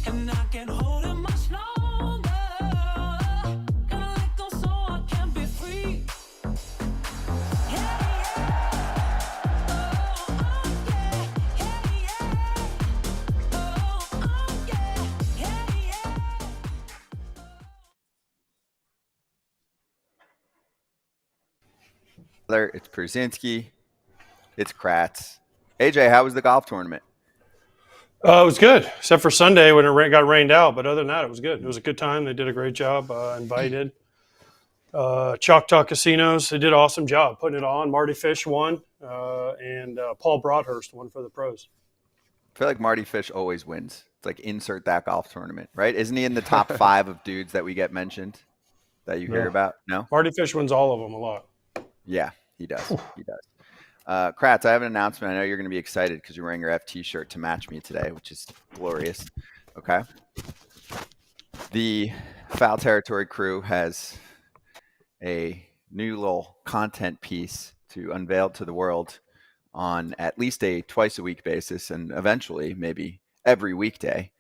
and I can't hold it much longer. Gonna let go so I can be free. It's Pierzynski. It's Kratz. AJ, how was the golf tournament? It was good, except for Sunday when it got rained out. But other than that, it was good. It was a good time. They did a great job. Invited. Choctaw Casinos, they did an awesome job putting it on. Marty Fish won, and Paul Broadhurst won for the pros. I feel like Marty Fish always wins. It's like insert that golf tournament, right? Isn't he in the top 5 of dudes that we get mentioned that you hear about? No? Marty Fish wins all of them a lot. Yeah, he does. He does. Kratz, I have an announcement. I know you're going to be excited because you're wearing your FT shirt to match me today, which is glorious. Okay. The Foul Territory crew has a new little content piece to unveil to the world on at least a twice-a-week basis and eventually maybe every weekday.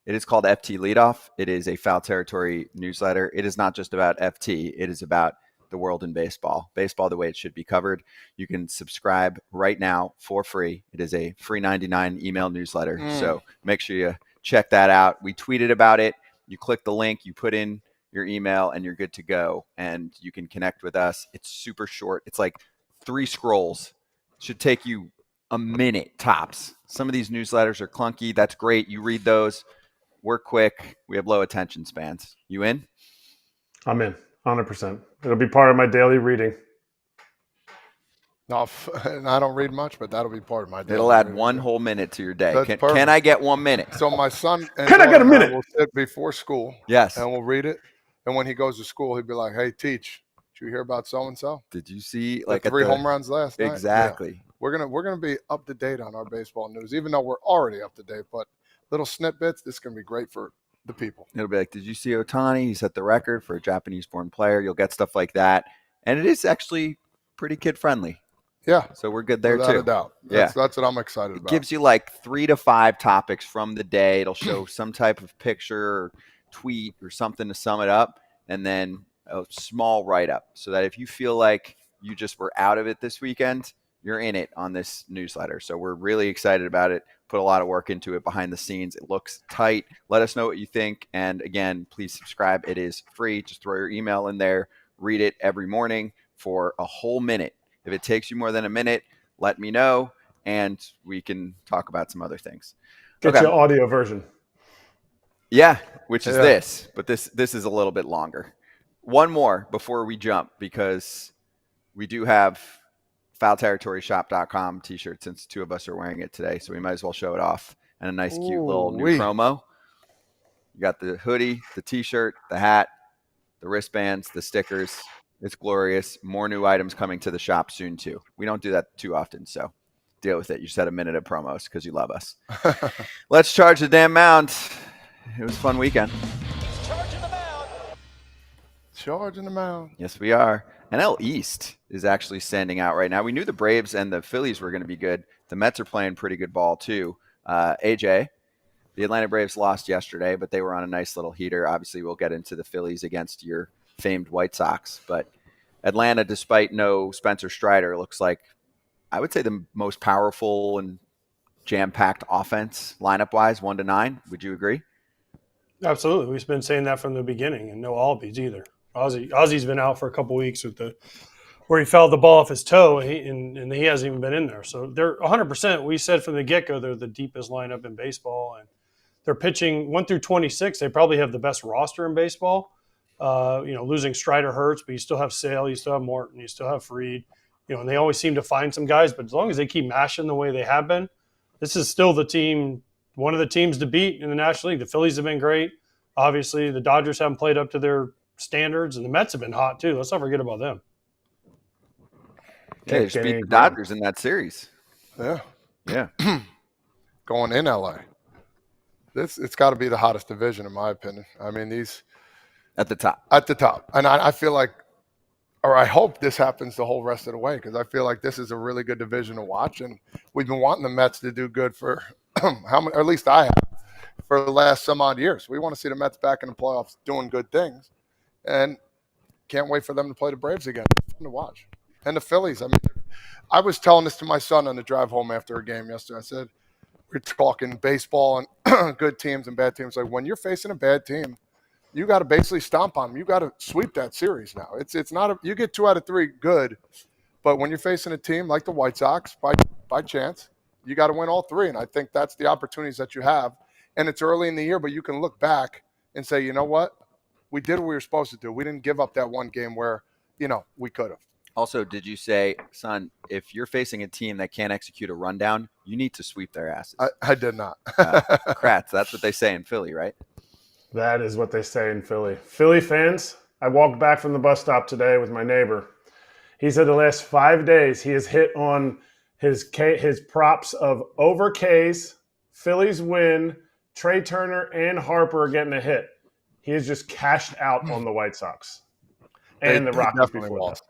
It is called FT Leadoff. It is a Foul Territory newsletter. It is not just about FT. It is about the world in baseball the way it should be covered. You can subscribe right now for free. It is a free 99 email newsletter. So make sure you check that out. We tweeted about it. You click the link, you put in your email, and you're good to go. And you can connect with us. It's super short. It's like 3 scrolls. It should take you a minute tops. Some of these newsletters are clunky. That's great. You read those. We're quick. We have low attention spans. You in? I'm in. 100%. It'll be part of my daily reading. No, and I don't read much, but that'll be part of my day. It'll add 1 whole minute to your day. That's Can I get 1 minute? So my son and Can I get a minute? will sit before school. Yes. And we'll read it. And when he goes to school, he'll be like, "Hey, teach, did you hear about so and so? Did you see Like 3 home runs last night?" Exactly. Yeah. We're gonna be up to date on our baseball news, even though we're already up to date. But little snippets, this is gonna be great for the people. It'll be like, did you see Ohtani? He set the record for a Japanese-born player. You'll get stuff like that. And it is actually pretty kid-friendly. Yeah. So we're good there, without too. a doubt. Yeah. That's what I'm excited It about. gives you like 3 to 5 topics from the day. It'll show some type of picture or tweet or something to sum it up, and then a small write-up so that if you feel like you just were out of it this weekend, you're in it on this newsletter. So we're really excited about it. Put a lot of work into it behind the scenes. It looks tight. Let us know what you think. And again, please subscribe. It is free. Just throw your email in there. Read it every morning for a whole minute. If it takes you more than a minute, let me know, and we can talk about some other things. Get your audio version. Yeah, which is this. But this is a little bit longer. One more before we jump, because we do have foulterritoryshop.com t-shirt since 2 of us are wearing it today, so we might as well show it off. And a nice cute little new promo. You got the hoodie, the t-shirt, the hat, the wristbands, the stickers. It's glorious. More new items coming to the shop soon too. We don't do that too often, so deal with it. You just had a minute of promos because you love us. Let's charge the damn mound. It was a fun weekend. Charging the mound. Charging the mound. Yes, we are. NL East is actually standing out right now. We knew the Braves and the Phillies were going to be good. The Mets are playing pretty good ball too. AJ, the Atlanta Braves lost yesterday, but they were on a nice little heater. Obviously, we'll get into the Phillies against your famed White Sox. But Atlanta, despite no Spencer Strider, looks like, I would say, the most powerful and jam-packed offense lineup-wise, 1-9. Would you agree? Absolutely. We've been saying that from the beginning, and no Albies either. Ozzy's been out for a couple weeks with where he fouled the ball off his toe, and he hasn't even been in there. So they're 100%. We said from the get-go they're the deepest lineup in baseball, and they're pitching 1 through 26. They probably have the best roster in baseball. Losing Strider hurts, but you still have Sale, you still have Morton, you still have Fried. And they always seem to find some guys. But as long as they keep mashing the way they have been, this is still the team, one of the teams to beat in the National League. The Phillies have been great. Obviously, the Dodgers haven't played up to their standards, and the Mets have been hot too. Let's not forget about them. Yeah, they just beat the Dodgers in that series. Yeah. Going in LA. It's got to be the hottest division, in my opinion. I mean, these at the top. And I feel like, or I hope this happens the whole rest of the way, because I feel like this is a really good division to watch. And we've been wanting the Mets to do good for how many, or at least I have, for the last some odd years. We want to see the Mets back in the playoffs doing good things, and can't wait for them to play the Braves again. It's fun to watch. And the Phillies. I mean, I was telling this to my son on the drive home after a game yesterday. I said, we're talking baseball and good teams and bad teams. Like, when you're facing a bad team, you got to basically stomp on them. You got to sweep that series now. It's not you get 2 out of 3 good, but when you're facing a team like the White Sox, by chance, you got to win all 3. And I think that's the opportunities that you have. And it's early in the year, but you can look back and say, you know what? We did what we were supposed to do. We didn't give up that one game where, we could have. Also, did you say, son, if you're facing a team that can't execute a rundown, you need to sweep their asses? I did not. Kratz, that's what they say in Philly, right? That is what they say in Philly. Philly fans, I walked back from the bus stop today with my neighbor. He said the last 5 days he has hit on his props of over K's, Phillies win, Trey Turner and Harper getting a hit. He has just cashed out on the White Sox and the Rockies definitely before lost.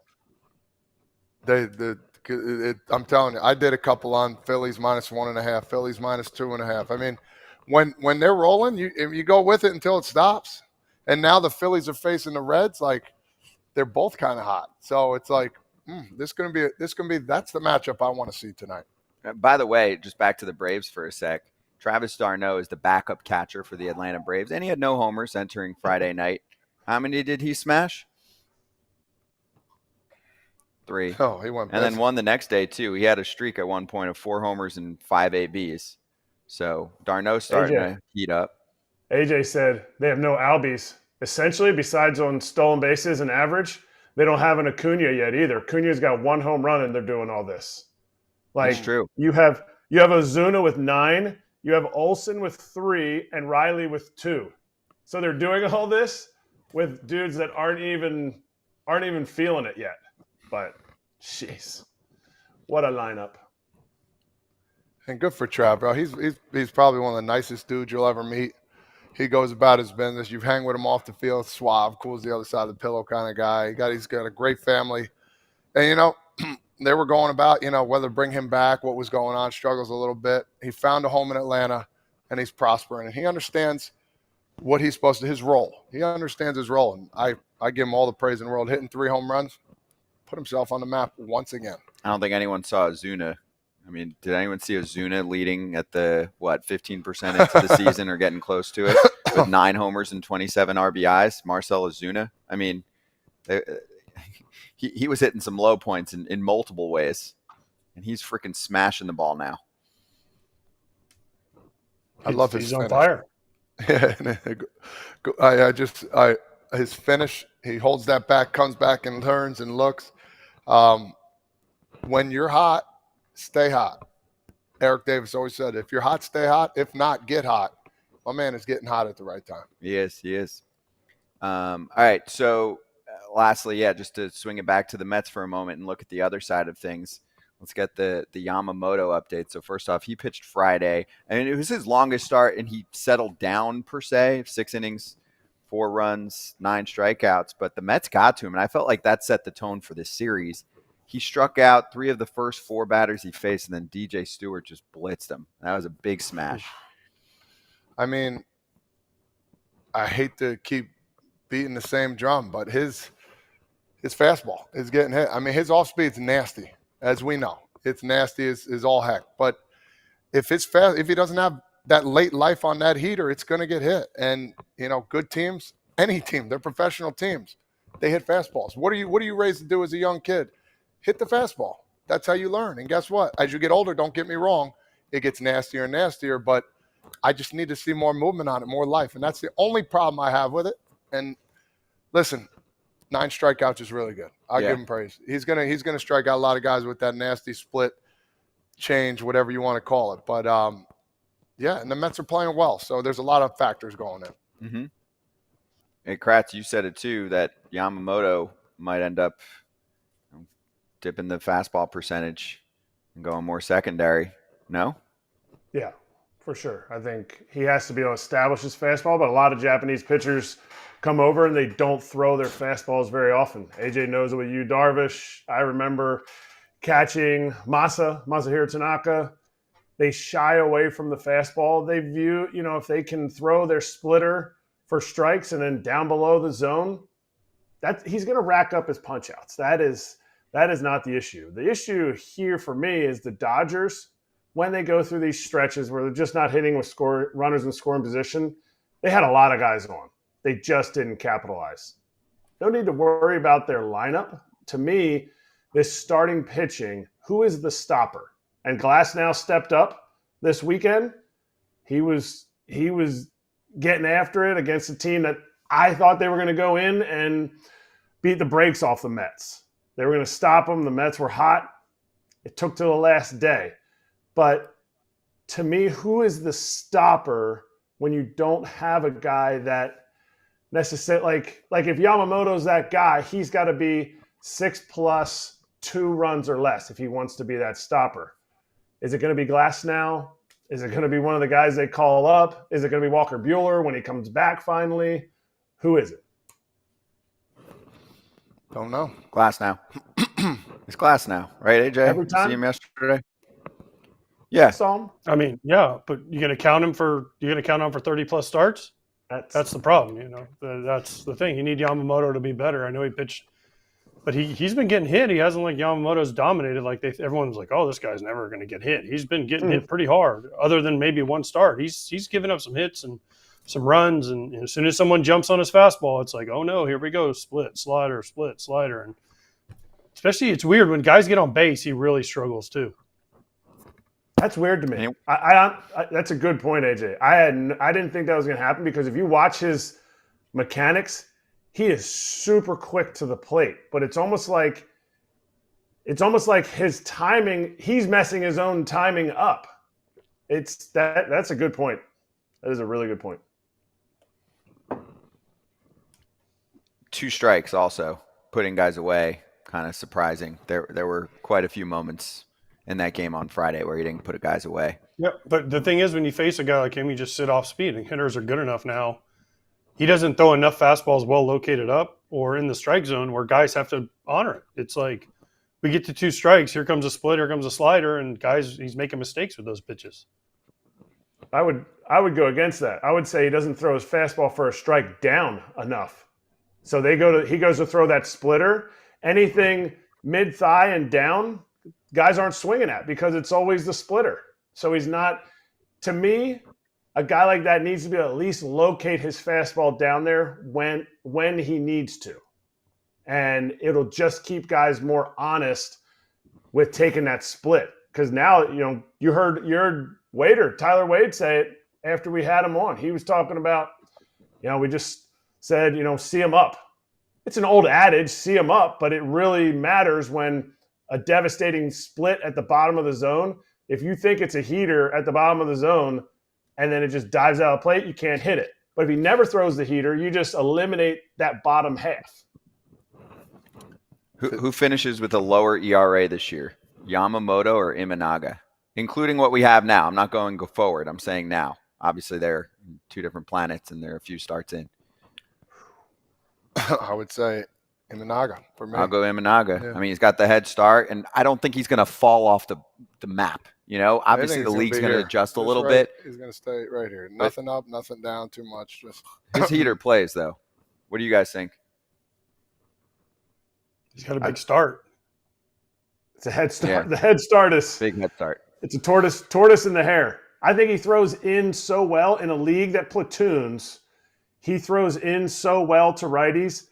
I'm telling you, I did a couple on Phillies -1.5, Phillies -2.5. I mean, when they're rolling, you go with it until it stops. And now the Phillies are facing the Reds, like they're both kind of hot. So it's like, that's the matchup I want to see tonight. By the way, just back to the Braves for a sec. Travis d'Arnaud is the backup catcher for the Atlanta Braves, and he had no homers entering Friday night. How many did he smash? 3. Oh, he went. And then won the next day too. He had a streak at one point of 4 homers and 5 ABs. So d'Arnaud's starting to heat up. AJ said they have no Albies. Essentially, besides on stolen bases and average, they don't have an Acuna yet either. Acuna's got 1 home run and they're doing all this. Like, that's true. You have Ozuna with 9, you have Olsen with 3, and Riley with 2. So they're doing all this with dudes that aren't even feeling it yet. But, jeez, what a lineup! And good for Trav, bro. He's probably one of the nicest dudes you'll ever meet. He goes about his business. You hang with him off the field, suave, cool as the other side of the pillow kind of guy. He's got a great family. And, they were going about, whether to bring him back, what was going on, struggles a little bit. He found a home in Atlanta, and he's prospering. And he understands what he's supposed to, his role. He understands his role. And I give him all the praise in the world. Hitting 3 home runs, put himself on the map once again. I don't think anyone saw Ozuna. I mean, did anyone see Ozuna leading at the, 15% into the season or getting close to it with 9 homers and 27 RBIs? Marcell Ozuna. I mean, he was hitting some low points in multiple ways, and he's freaking smashing the ball now. I love his He's finish. on fire. Yeah, his finish, he holds that back, comes back and turns and looks. When you're hot, stay hot. Eric Davis always said, if you're hot, stay hot. If not, get hot. My man is getting hot at the right time. He is. All right, so lastly, just to swing it back to the Mets for a moment and look at the other side of things. Let's get the Yamamoto update. So first off, he pitched Friday, and it was his longest start, and he settled down per se, 6 innings, 4 runs, 9 strikeouts. But the Mets got to him, and I felt like that set the tone for this series. He struck out 3 of the first 4 batters he faced, and then DJ Stewart just blitzed him. That was a big smash. I mean, I hate to keep beating the same drum, but his fastball is getting hit. I mean, his off speed's nasty, as we know. It's nasty as all heck. But if he doesn't have that late life on that heater, it's going to get hit. And good teams, any team, they're professional teams. They hit fastballs. What are you raised to do as a young kid? Hit the fastball. That's how you learn. And guess what? As you get older, don't get me wrong, it gets nastier and nastier. But I just need to see more movement on it, more life, and that's the only problem I have with it. And listen, 9 strikeouts is really good. I'll give him praise. He's gonna strike out a lot of guys with that nasty split change, whatever you want to call it. But and the Mets are playing well, so there's a lot of factors going in. Mm-hmm. Hey, Kratz, you said it too, that Yamamoto might end up dipping the fastball percentage and going more secondary. No? Yeah, for sure. I think he has to be able to establish his fastball, but a lot of Japanese pitchers come over and they don't throw their fastballs very often. AJ knows it with you, Darvish. I remember catching Masahiro Tanaka, They shy away from the fastball. They view, if they can throw their splitter for strikes and then down below the zone, he's going to rack up his punch outs. That is not the issue. The issue here for me is the Dodgers, when they go through these stretches where they're just not hitting with runners in scoring position, they had a lot of guys on. They just didn't capitalize. No need to worry about their lineup. To me, this starting pitching, who is the stopper? And Glasnow stepped up this weekend. He was getting after it against a team that I thought they were going to go in and beat the brakes off the Mets. They were going to stop them. The Mets were hot. It took till the last day. But to me, who is the stopper when you don't have a guy that necessarily like if Yamamoto's that guy, he's got to be 6+ 2 runs or less if he wants to be that stopper. Is it going to be Glasnow? Is it going to be one of the guys they call up? Is it going to be Walker Buehler when he comes back finally? Who is it? Don't know. Glasnow. It's Glasnow, right, AJ? Every time? See him yesterday? Yeah. Saw him. I mean, yeah, but you're going to count him for 30+ starts? That's the problem, That's the thing. You need Yamamoto to be better. I know he pitched, but he's been getting hit. He hasn't like Yamamoto's dominated like everyone's like, oh, this guy's never going to get hit. He's been getting hit pretty hard, other than maybe one start. He's given up some hits and some runs, and as soon as someone jumps on his fastball, it's like, oh no, here we go, split, slider, and especially it's weird when guys get on base, he really struggles too. That's weird to me. I that's a good point, AJ. I didn't think that was going to happen because if you watch his mechanics, he is super quick to the plate. But it's almost like his timing. He's messing his own timing up. That's a good point. That is a really good point. 2 strikes also, putting guys away, kind of surprising. There were quite a few moments in that game on Friday where he didn't put guys away. Yeah, but the thing is, when you face a guy like him, you just sit off speed, and hitters are good enough now. He doesn't throw enough fastballs well located up or in the strike zone where guys have to honor it. It's like we get to 2 strikes, here comes a split, here comes a slider, and guys, he's making mistakes with those pitches. I would go against that. I would say he doesn't throw his fastball for a strike down enough. So he goes to throw that splitter. Anything mid-thigh and down, guys aren't swinging at because it's always the splitter. So he's not, to me, a guy like that needs to be at least locate his fastball down there when he needs to. And it'll just keep guys more honest with taking that split. Because now, you heard Tyler Wade say it after we had him on. He was talking about, we just said, see him up. It's an old adage, see him up, but it really matters when a devastating split at the bottom of the zone. If you think it's a heater at the bottom of the zone and then it just dives out of plate, you can't hit it. But if he never throws the heater, you just eliminate that bottom half. Who finishes with a lower ERA this year? Yamamoto or Imanaga? Including what we have now. I'm not going to go forward. I'm saying now. Obviously, they're 2 different planets and they're a few starts in. I would say Imanaga for me. I'll go Imanaga. Yeah. I mean, he's got the head start, and I don't think he's going to fall off the map. Obviously the league's going to adjust a little bit. He's going to stay right here. Nothing up, nothing down too much. Just His heater plays, though. What do you guys think? He's got a big start. It's a head start. Yeah. The head start is Big head start. It's a tortoise in the hair. I think he throws in so well in a league that platoons. He throws in so well to righties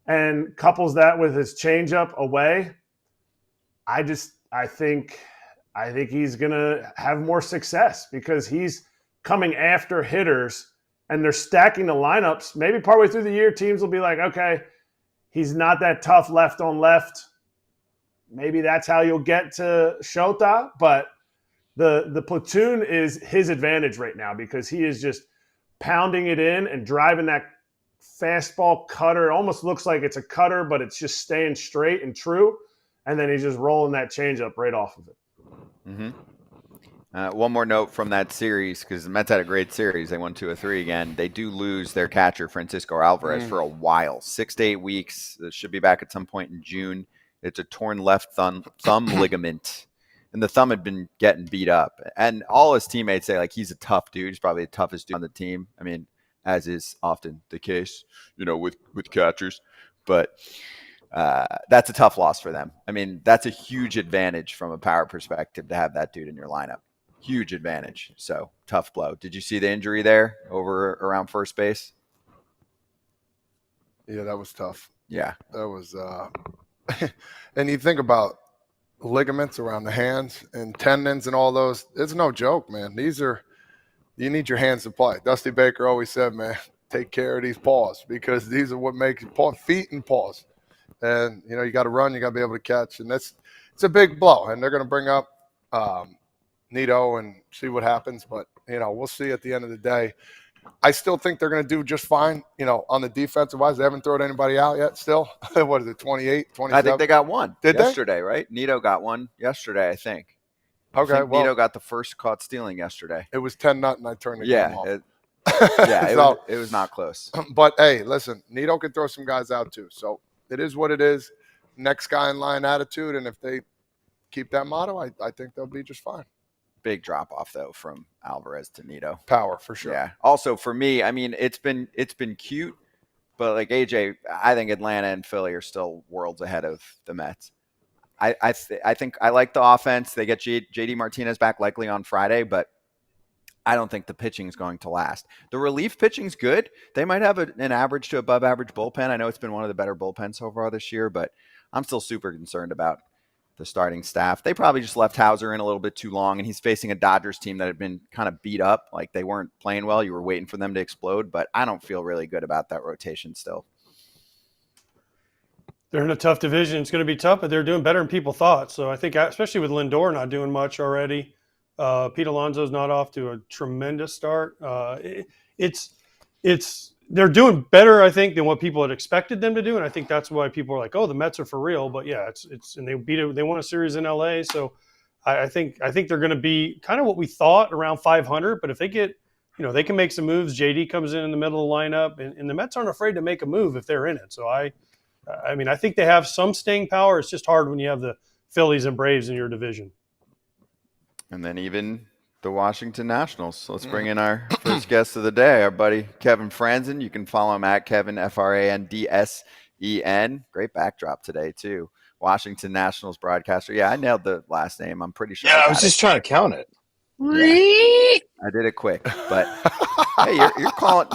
and couples that with his changeup away. I think he's going to have more success because he's coming after hitters and they're stacking the lineups. Maybe partway through the year, teams will be like, okay, he's not that tough left on left. Maybe that's how you'll get to Shota, but the platoon is his advantage right now because he is just pounding it in and driving that fastball cutter. It almost looks like it's a cutter, but it's just staying straight and true. And then he's just rolling that changeup right off of it. Mm-hmm. One more note from that series, because the Mets had a great series. They won 2 of 3 again. They do lose their catcher, Francisco Alvarez, for a while. 6 to 8 weeks. Should be back at some point in June. It's a torn left thumb ligament. and the thumb had been getting beat up. And all his teammates say, like, he's a tough dude. He's probably the toughest dude on the team. I mean, as is often the case, with catchers. But that's a tough loss for them. I mean, that's a huge advantage from a power perspective to have that dude in your lineup. Huge advantage. So, tough blow. Did you see the injury there over around first base? Yeah, that was tough. Yeah. That was and you think about ligaments around the hands and tendons and all those. It's no joke, man. You need your hands to play. Dusty Baker always said, man, take care of these paws because these are what make feet and paws. And, you got to run, you got to be able to catch. And it's a big blow. And they're going to bring up Nito and see what happens. But, we'll see at the end of the day. I still think they're going to do just fine, on the defensive wise. They haven't thrown anybody out yet still. What is it, 28, 27? I think they got one yesterday, they? right? Nito got one yesterday, I think. Okay, well. Nito got the first caught stealing yesterday. It was 10-0. I turned the game off. It was not close. But, hey, listen, Nito can throw some guys out too. So it is what it is. Next guy in line attitude. And if they keep that motto, I think they'll be just fine. Big drop off though from Alvarez to Nito. Power for sure. Yeah. Also for me, I mean, it's been cute, but like AJ, I think Atlanta and Philly are still worlds ahead of the Mets. I think I like the offense. They get JD Martinez back likely on Friday, but I don't think the pitching is going to last. The relief pitching's good. They might have an average to above average bullpen. I know it's been one of the better bullpens so far this year, but I'm still super concerned about the starting staff. They probably just left Hauser in a little bit too long, and he's facing a Dodgers team that had been kind of beat up. Like they weren't playing well. You were waiting for them to explode, but I don't feel really good about that rotation still. They're in a tough division. It's going to be tough, but they're doing better than people thought. So I think, especially with Lindor not doing much already, Pete Alonso's not off to a tremendous start. They're doing better, I think, than what people had expected them to do, and I think that's why people are like, "Oh, the Mets are for real." But yeah, it's and they won a series in LA, so I think they're going to be kind of what we thought, around 500. But if they get, they can make some moves. JD comes in the middle of the lineup, and the Mets aren't afraid to make a move if they're in it. So I think they have some staying power. It's just hard when you have the Phillies and Braves in your division. And then even the Washington Nationals. So let's bring in our first guest of the day, our buddy Kevin Frandsen. You can follow him at Kevin, Frandsen. Great backdrop today, too. Washington Nationals broadcaster. Yeah, I nailed the last name. I'm pretty sure. Yeah, I was just trying to count it. Yeah, I did it quick, but hey, you're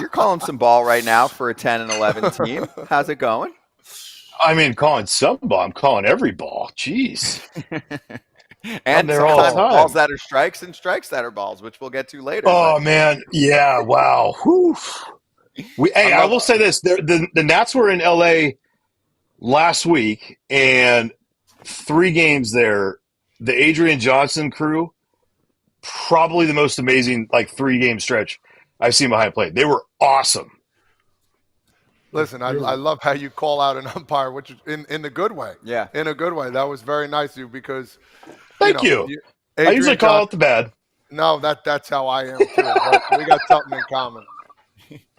calling some ball right now for a 10 and 11 team. How's it going? I mean, calling some ball. I'm calling every ball. Jeez. And there all the time. Balls that are strikes and strikes that are balls, which we'll get to later. Oh, man. Yeah, wow. Whew. I will say this. The Nats were in L.A. last week, and 3 games there, the Adrian Johnson crew, probably the most amazing 3-game stretch I've seen behind plate. They were awesome. Listen, I love how you call out an umpire, which is in the good way. Yeah. In a good way. That was very nice of you because Thank you. I usually call out the bad. No, that's how I am too. But we got something in common.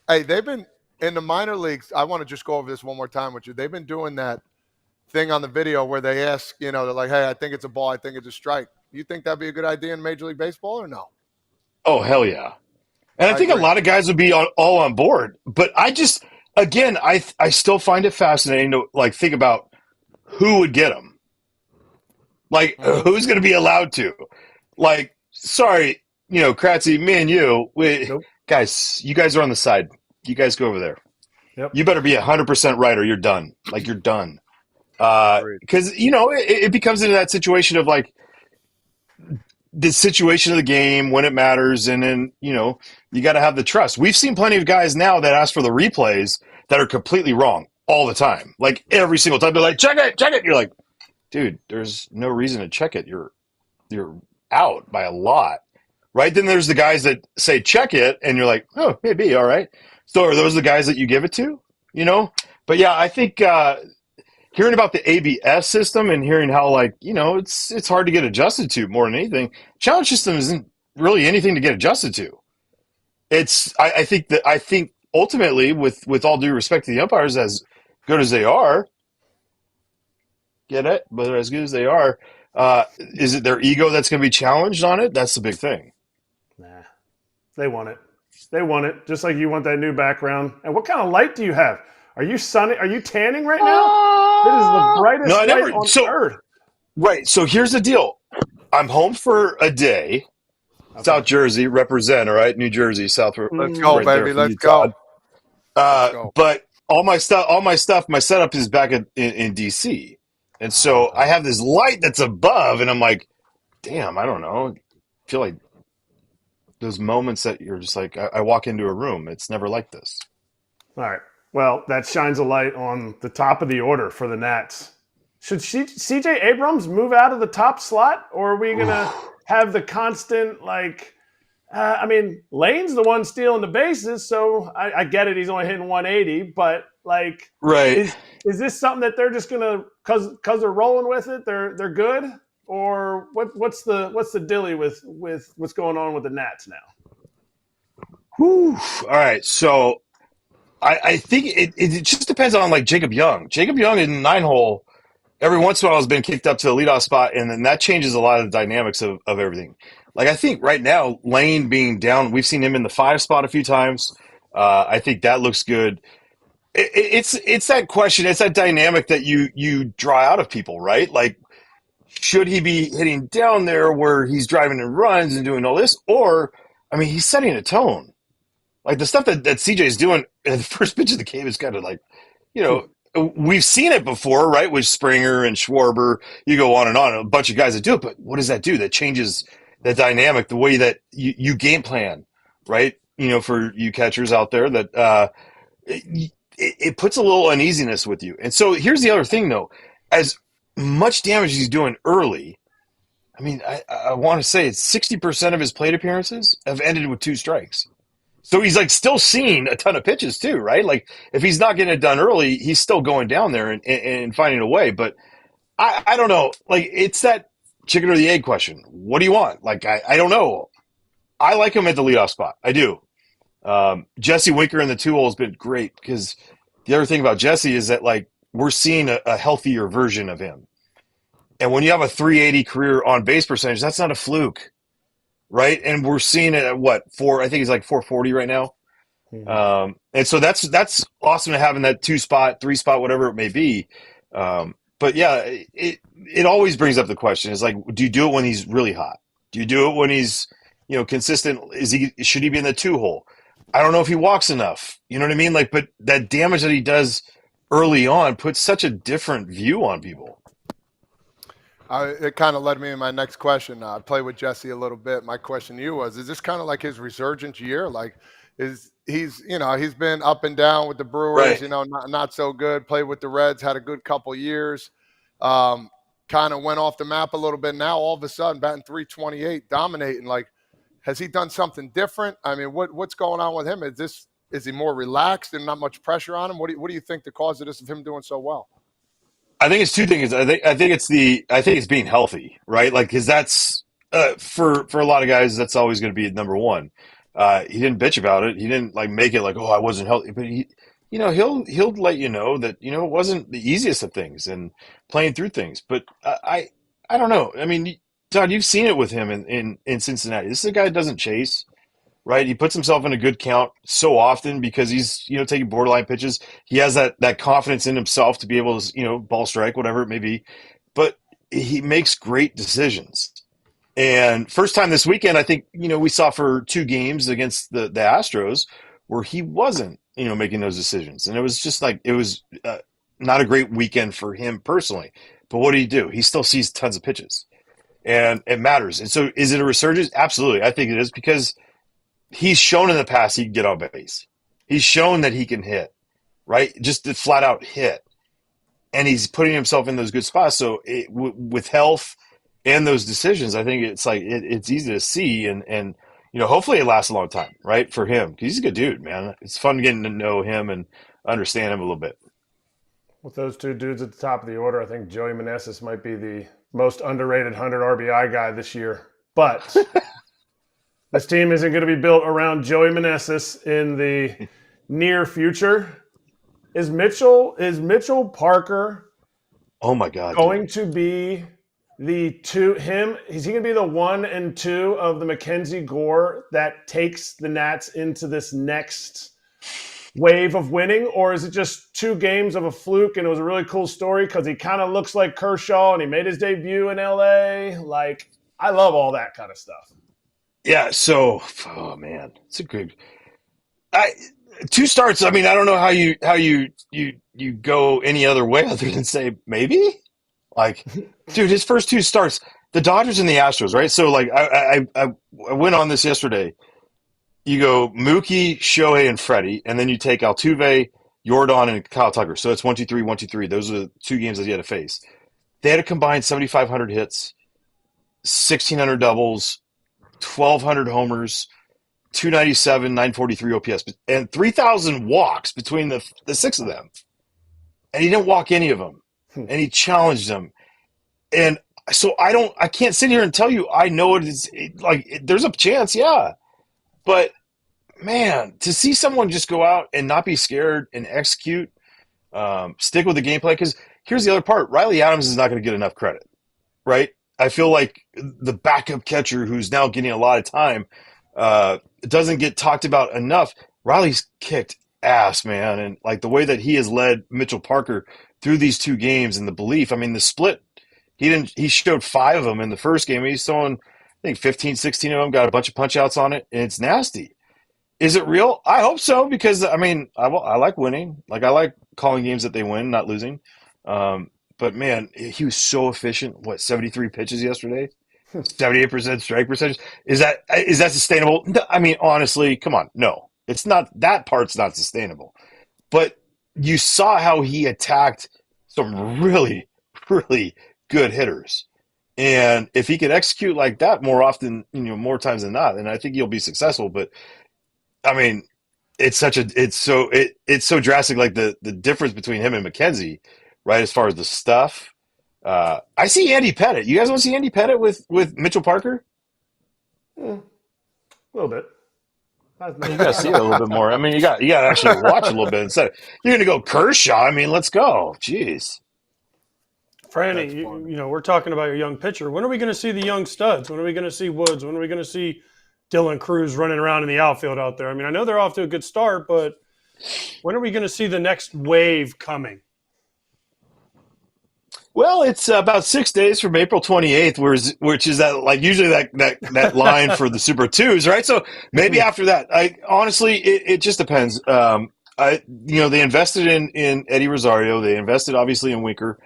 Hey, they've been in the minor leagues. I want to just go over this one more time with you. They've been doing that thing on the video where they ask, they're like, hey, I think it's a ball. I think it's a strike. You think that'd be a good idea in Major League Baseball or no? Oh, hell yeah. And I think agree. a lot of guys would be all on board. But I just, again, I still find it fascinating to think about who would get them. Who's going to be allowed to? Sorry, Kratzy, me and you, Nope. Guys, you guys are on the side. You guys go over there. Yep. You better be 100% right or you're done. You're done. Because, it becomes into that situation of the situation of the game when it matters. And then, you got to have the trust. We've seen plenty of guys now that ask for the replays that are completely wrong all the time. Every single time they're like, check it. You're like, dude, there's no reason to check it. You're out by a lot, right? Then there's the guys that say check it, and you're like, oh, maybe, all right. So are those the guys that you give it to? But yeah, I think hearing about the ABS system and hearing how it's hard to get adjusted to more than anything. Challenge system isn't really anything to get adjusted to. I think ultimately, with all due respect to the umpires, as good as they are, get it, but they're as good as they are. Is it their ego that's going to be challenged on it? That's the big thing. Nah, they want it. They want it, just like you want that new background. And what kind of light do you have? Are you sunny? Are you tanning right now? It is the brightest No, I light never. on So earth. right. So here's the deal. I'm home for a day. South Jersey, represent. All right, New Jersey, South. Let's go, right there baby. for Let's you, go. Todd. Let's go. But all my stuff, my setup is back in DC, and so I have this light that's above, and I'm like, damn, I don't know. I feel like those moments that you're just like, I walk into a room, it's never like this. All right. Well, that shines a light on the top of the order for the Nats. Should CJ Abrams move out of the top slot, or are we going to have the constant, like, I mean, Lane's the one stealing the bases, so I get it. He's only hitting 180, but, like, Right. is this something that they're just going to, because they're rolling with it, they're good? Or what's the dilly with what's going on with the Nats now? Whew. All right. So I think it just depends on like Jacob Young. Jacob Young in 9-hole, every once in a while has been kicked up to the leadoff spot, and then that changes a lot of the dynamics of everything. Like I think right now, Lane being down, we've seen him in the 5 spot a few times. I think that looks good. It's that question, it's that dynamic that you draw out of people, right? Like, should he be hitting down there where he's driving and runs and doing all this? Or, I mean, he's setting a tone. Like the stuff that CJ is doing at the first pitch of the game is kind of like, you know, we've seen it before, right? With Springer and Schwarber, you go on, a bunch of guys that do it. But what does that do? That changes the dynamic, the way that you game plan, right? You know, for you catchers out there, that it puts a little uneasiness with you. And so here's the other thing, though. As much damage he's doing early, I mean, I want to say it's 60% of his plate appearances have ended with 2 strikes. So he's like still seeing a ton of pitches too, right? Like if he's not getting it done early, he's still going down there and finding a way. But I don't know. Like it's that chicken or the egg question. What do you want? Like I don't know. I like him at the leadoff spot. I do. Jesse Winker in the 2-hole has been great because the other thing about Jesse is that like we're seeing a healthier version of him. And when you have a 380 career on base percentage, that's not a fluke. Right, and we're seeing it at what 4? I think he's like 440 right now, and so that's awesome to have in that 2 spot, 3 spot, whatever it may be. But yeah, it always brings up the question: is like, do you do it when he's really hot? Do you do it when he's consistent? Should he be in the 2-hole? I don't know if he walks enough. You know what I mean? Like, but that damage that he does early on puts such a different view on people. It kind of led me in my next question. I played with Jesse a little bit. My question to you was, is this kind of like his resurgence year? Like, he's been up and down with the Brewers, Right. Not so good. Played with the Reds, had a good couple years. Kind of went off the map a little bit. Now, all of a sudden, batting .328, dominating. Like, has he done something different? I mean, what's going on with him? Is he more relaxed and not much pressure on him? What do you think the cause of this of him doing so well? I think it's 2 things. I think it's being healthy, right? Like, because that's for a lot of guys, that's always going to be number 1. He didn't bitch about it. He didn't like make it like, oh, I wasn't healthy. But he'll let you know that it wasn't the easiest of things and playing through things. But I don't know. I mean, Todd, you've seen it with him in Cincinnati. This is a guy that doesn't chase. Right, he puts himself in a good count so often because he's taking borderline pitches. He has that confidence in himself to be able to ball strike, whatever it may be. But he makes great decisions. And first time this weekend, I think we saw for 2 games against the Astros where he wasn't making those decisions, and it was just like it was not a great weekend for him personally. But what did he do? He still sees tons of pitches, and it matters. And so, is it a resurgence? Absolutely, I think it is because he's shown in the past he can get on base. He's shown that he can hit, right? Just to flat out hit. And he's putting himself in those good spots. So with health and those decisions, I think it's like it's easy to see. And hopefully it lasts a long time, right, for him. Because he's a good dude, man. It's fun getting to know him and understand him a little bit. With those 2 dudes at the top of the order, I think Joey Meneses might be the most underrated 100 RBI guy this year. But this team isn't going to be built around Joey Meneses in the near future. Is Mitchell Parker Oh my God. Going to be the two, is he going to be the 1 and 2 of the Mackenzie Gore that takes the Nats into this next wave of winning? Or is it just 2 games of a fluke and it was a really cool story because he kind of looks like Kershaw and he made his debut in LA? Like, I love all that kind of stuff. Yeah. So, oh man, it's a good. 2 starts. I mean, I don't know how you go any other way other than say maybe. Like, dude, his first 2 starts, the Dodgers and the Astros, right? So, like, I went on this yesterday. You go Mookie, Shohei, and Freddie, and then you take Altuve, Jordan, and Kyle Tucker. So it's 1-2-3, 1-2-3. Those are the 2 games that he had to face. They had a combined 7,500 hits, 1,600 doubles, 1,200 homers, 297, 943 OPS, and 3,000 walks between the 6 of them. And he didn't walk any of them. And he challenged them. And so I can't sit here and tell you I know there's a chance, yeah. But man, to see someone just go out and not be scared and execute, stick with the gameplay, because here's the other part. Riley Adams is not going to get enough credit, right? I feel like the backup catcher who's now getting a lot of time doesn't get talked about enough. Riley's kicked ass, man. And like the way that he has led Mitchell Parker through these 2 games and the belief, I mean, the split, he showed 5 of them in the first game. He's throwing, I think 15, 16 of them, got a bunch of punch outs on it, and it's nasty. Is it real? I hope so, because I mean, I like winning. Like, I like calling games that they win, not losing. But man, he was so efficient. 73 pitches yesterday? 78% strike percentage. Is that sustainable? No, I mean, honestly, come on. No, it's not. That part's not sustainable. But you saw how he attacked some really, really good hitters. And if he can execute like that more often, more times than not, then I think he'll be successful. But I mean, it's so drastic. Like the difference between him and McKenzie, right? As far as the stuff, I see Andy Pettitte. You guys want to see Andy Pettitte with Mitchell Parker? A little bit. You got to see it a little bit more. I mean, you got to actually watch a little bit instead. You're going to go Kershaw. I mean, let's go. Jeez. Franny, you know, we're talking about your young pitcher. When are we going to see the young studs? When are we going to see Woods? When are we going to see Dylan Cruz running around in the outfield out there? I mean, I know they're off to a good start, but when are we going to see the next wave coming? Well, it's about 6 days from April 28th, which is that like usually that line for the Super Twos, right? So maybe after that. Honestly, it just depends. They invested in Eddie Rosario. They invested obviously in Winker.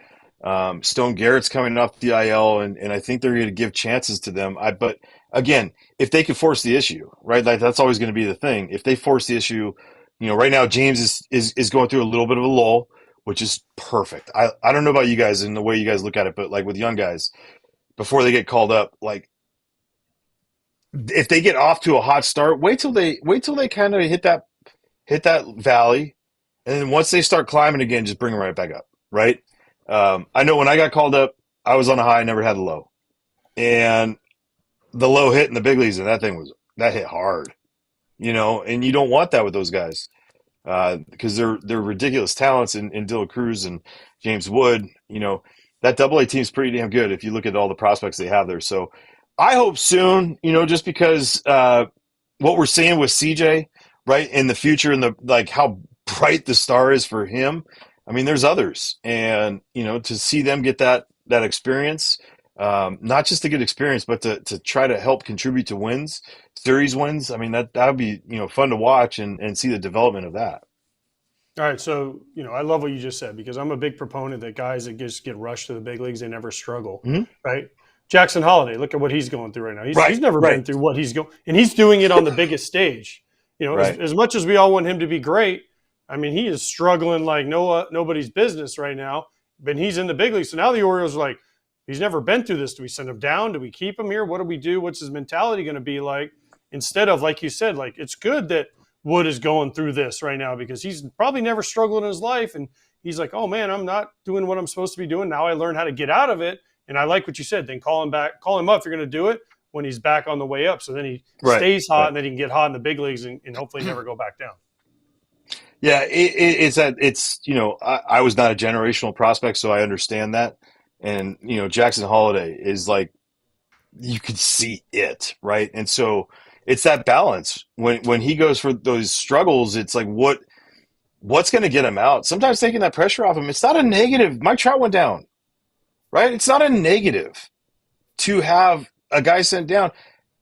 Stone Garrett's coming off the IL, and I think they're going to give chances to them. But again, if they can force the issue, right? Like that's always going to be the thing. If they force the issue, right now James is going through a little bit of a lull, which is perfect. I don't know about you guys and the way you guys look at it, but like with young guys, before they get called up, like if they get off to a hot start, wait till they kind of hit that valley, and then once they start climbing again, just bring them right back up, right? I know when I got called up, I was on a high, never had a low, and the low hit in the big leagues, and that hit hard, and you don't want that with those guys. Because they're ridiculous talents in Dylan Cruz and James Wood. That Double-A team's pretty damn good if you look at all the prospects they have there. So I hope soon, just because what we're seeing with CJ, right, in the future and how bright the star is for him. I mean, there's others, and to see them get that experience, not just to get experience, but to try to help contribute to wins. Series wins. I mean, that would be fun to watch and see the development of that. All right, so I love what you just said because I'm a big proponent that guys that just get rushed to the big leagues, they never struggle, right? Jackson Holliday, look at what he's going through right now. He's never been through what he's going, and he's doing it on the biggest stage. As much as we all want him to be great, I mean, he is struggling like nobody's business right now. But he's in the big leagues, so now the Orioles are like, he's never been through this. Do we send him down? Do we keep him here? What do we do? What's his mentality going to be like? Instead of, like you said, like it's good that Wood is going through this right now because he's probably never struggled in his life. And he's like, oh, man, I'm not doing what I'm supposed to be doing. Now I learned how to get out of it. And I like what you said. Then call him up if you're going to do it when he's back on the way up. So then he stays hot and then he can get hot in the big leagues and hopefully never go back down. Yeah, it's I was not a generational prospect, so I understand that. And Jackson Holiday is like you could see it, right? And so it's that balance when he goes for those struggles. It's like what's going to get him out? Sometimes taking that pressure off him. It's not a negative. Mike Trout went down, right? It's not a negative to have a guy sent down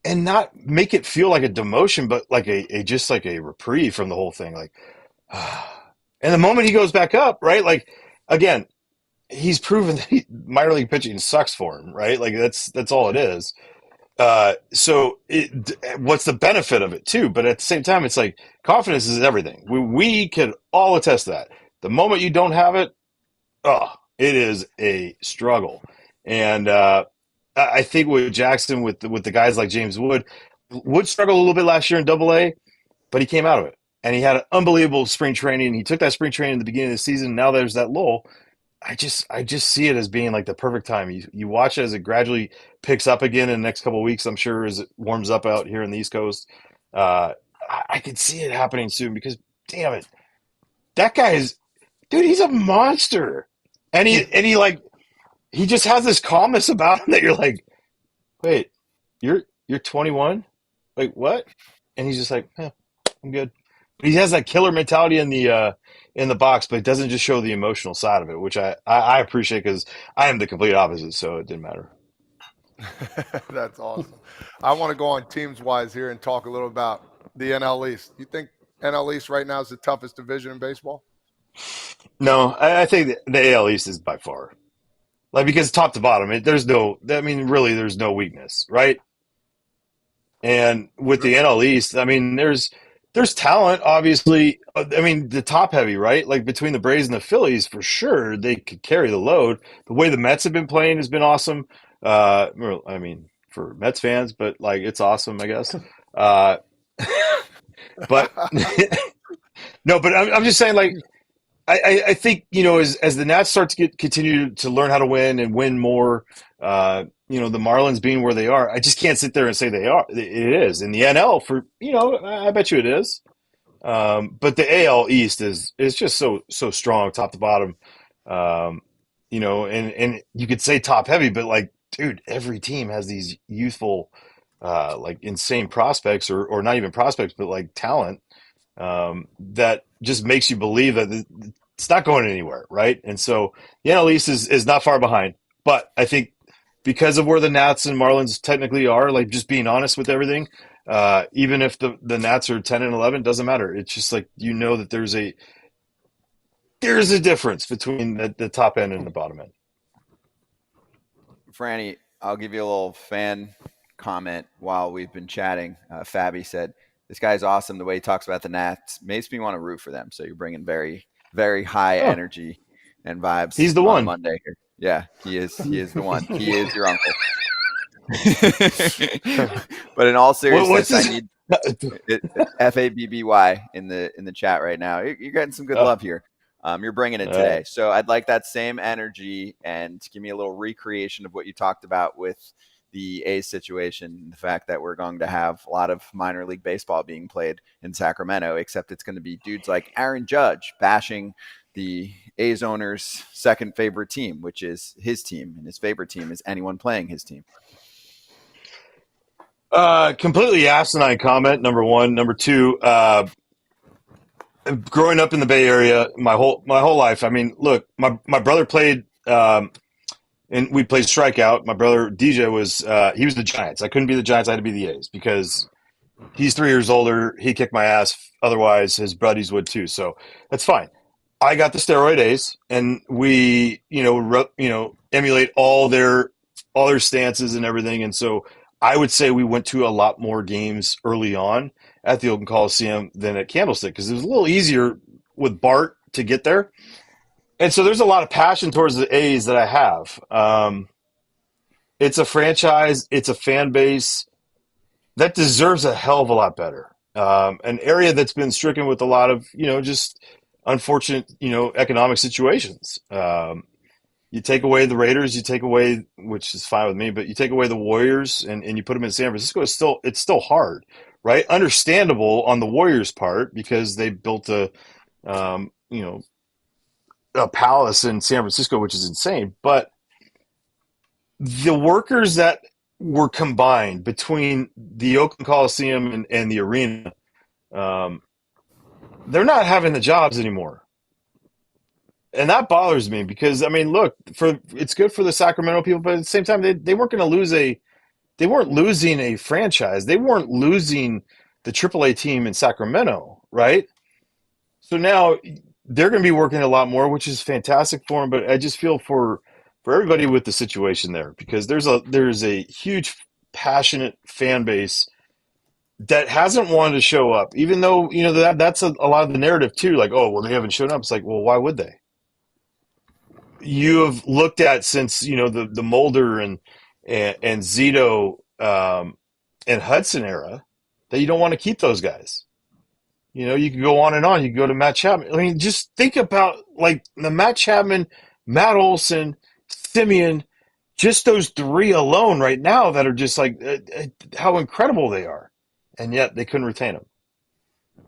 and not make it feel like a demotion, but like a just like a reprieve from the whole thing. Like, and the moment he goes back up, right? Like again, he's proven that minor league pitching sucks for him, right? Like that's all it is. So what's the benefit of it too? But at the same time, it's like confidence is everything. We can all attest to that. The moment you don't have it, it is a struggle. And I think with Jackson, with the guys like James Wood struggled a little bit last year in Double-A, but he came out of it. And he had an unbelievable spring training. He took that spring training at the beginning of the season. Now there's that lull. I just see it as being like the perfect time. You watch it as it gradually picks up again in the next couple of weeks, I'm sure, as it warms up out here in the East Coast. I could see it happening soon because, damn it, that guy dude, he's a monster. And he just has this calmness about him that you're like, wait, you're 21? Like, what? And he's just like, I'm good. He has that killer mentality in the box, but it doesn't just show the emotional side of it, which I appreciate because I am the complete opposite, so it didn't matter. That's awesome. I want to go on teams wise here and talk a little about the NL East. You think NL East right now is the toughest division in baseball? No, I think the AL East is by far, like, because top to bottom, there's no weakness, right? And with the NL East, I mean, there's talent, obviously. I mean, the top heavy, right? Like between the Braves and the Phillies, for sure, they could carry the load. The way the Mets have been playing has been awesome. I mean, for Mets fans, but like it's awesome, I guess. But no, but I'm just saying, like, I think as the Nats start to continue to learn how to win and win more, the Marlins being where they are, I just can't sit there and say they are. It is in the NL I bet you it is. But the AL East is just so strong, top to bottom. And you could say top heavy, but like, dude, every team has these youthful, like insane prospects or not even prospects, but like talent that just makes you believe that it's not going anywhere, right? And so the NL East is not far behind, but I think because of where the Nats and Marlins technically are, like just being honest with everything, even if the Nats are 10 and 11, doesn't matter. It's just like that there's a difference between the top end and the bottom end. Franny, I'll give you a little fan comment while we've been chatting. Fabi said, this guy's awesome. The way he talks about the Nats makes me want to root for them. So you're bringing very, very high energy and vibes. He's the one. Monday here. Yeah, he is. He is the one. He is your uncle. But in all seriousness, I need FABBY in the chat right now. You're getting some good love here. You're bringing it today. So I'd like that same energy and give me a little recreation of what you talked about with the A's situation, the fact that we're going to have a lot of minor league baseball being played in Sacramento, except it's going to be dudes like Aaron Judge bashing the A's owner's second favorite team, which is his team, and his favorite team is anyone playing his team. Completely asinine comment, number one. Number two, growing up in the Bay Area my whole life, I mean, look, my brother played and we played strikeout. My brother DJ he was the Giants. I couldn't be the Giants. I had to be the A's because he's 3 years older. He kicked my ass. Otherwise, his buddies would too. So that's fine. I got the steroid A's, and we, emulate all their stances and everything. And so I would say we went to a lot more games early on at the Oakland Coliseum than at Candlestick because it was a little easier with Bart to get there. And so there's a lot of passion towards the A's that I have. It's a franchise. It's a fan base that deserves a hell of a lot better. An area that's been stricken with a lot of, just unfortunate, economic situations. You take away the Raiders, which is fine with me, but you take away the Warriors and you put them in San Francisco, it's still hard, right? Understandable on the Warriors' part because they built a you know, a palace in San Francisco, which is insane. But the workers that were combined between the Oakland Coliseum and the arena, they're not having the jobs anymore. And that bothers me because, I mean, look, it's good for the Sacramento people, but at the same time, they weren't going to they weren't losing a franchise. They weren't losing the AAA team in Sacramento, right? So now they're going to be working a lot more, which is fantastic for them. But I just feel for everybody with the situation there, because there's a huge passionate fan base that hasn't wanted to show up, even though, you know, that's a lot of the narrative too. Like, oh, well, they haven't shown up. It's like, well, why would they? You have looked at, since, you know, the Mulder and Zito and Hudson era, that you don't want to keep those guys. You know, you can go on and on. You can go to Matt Chapman. I mean, just think about like the Matt Chapman, Matt Olson, Simeon, just those three alone right now that are just like how incredible they are, and yet they couldn't retain them.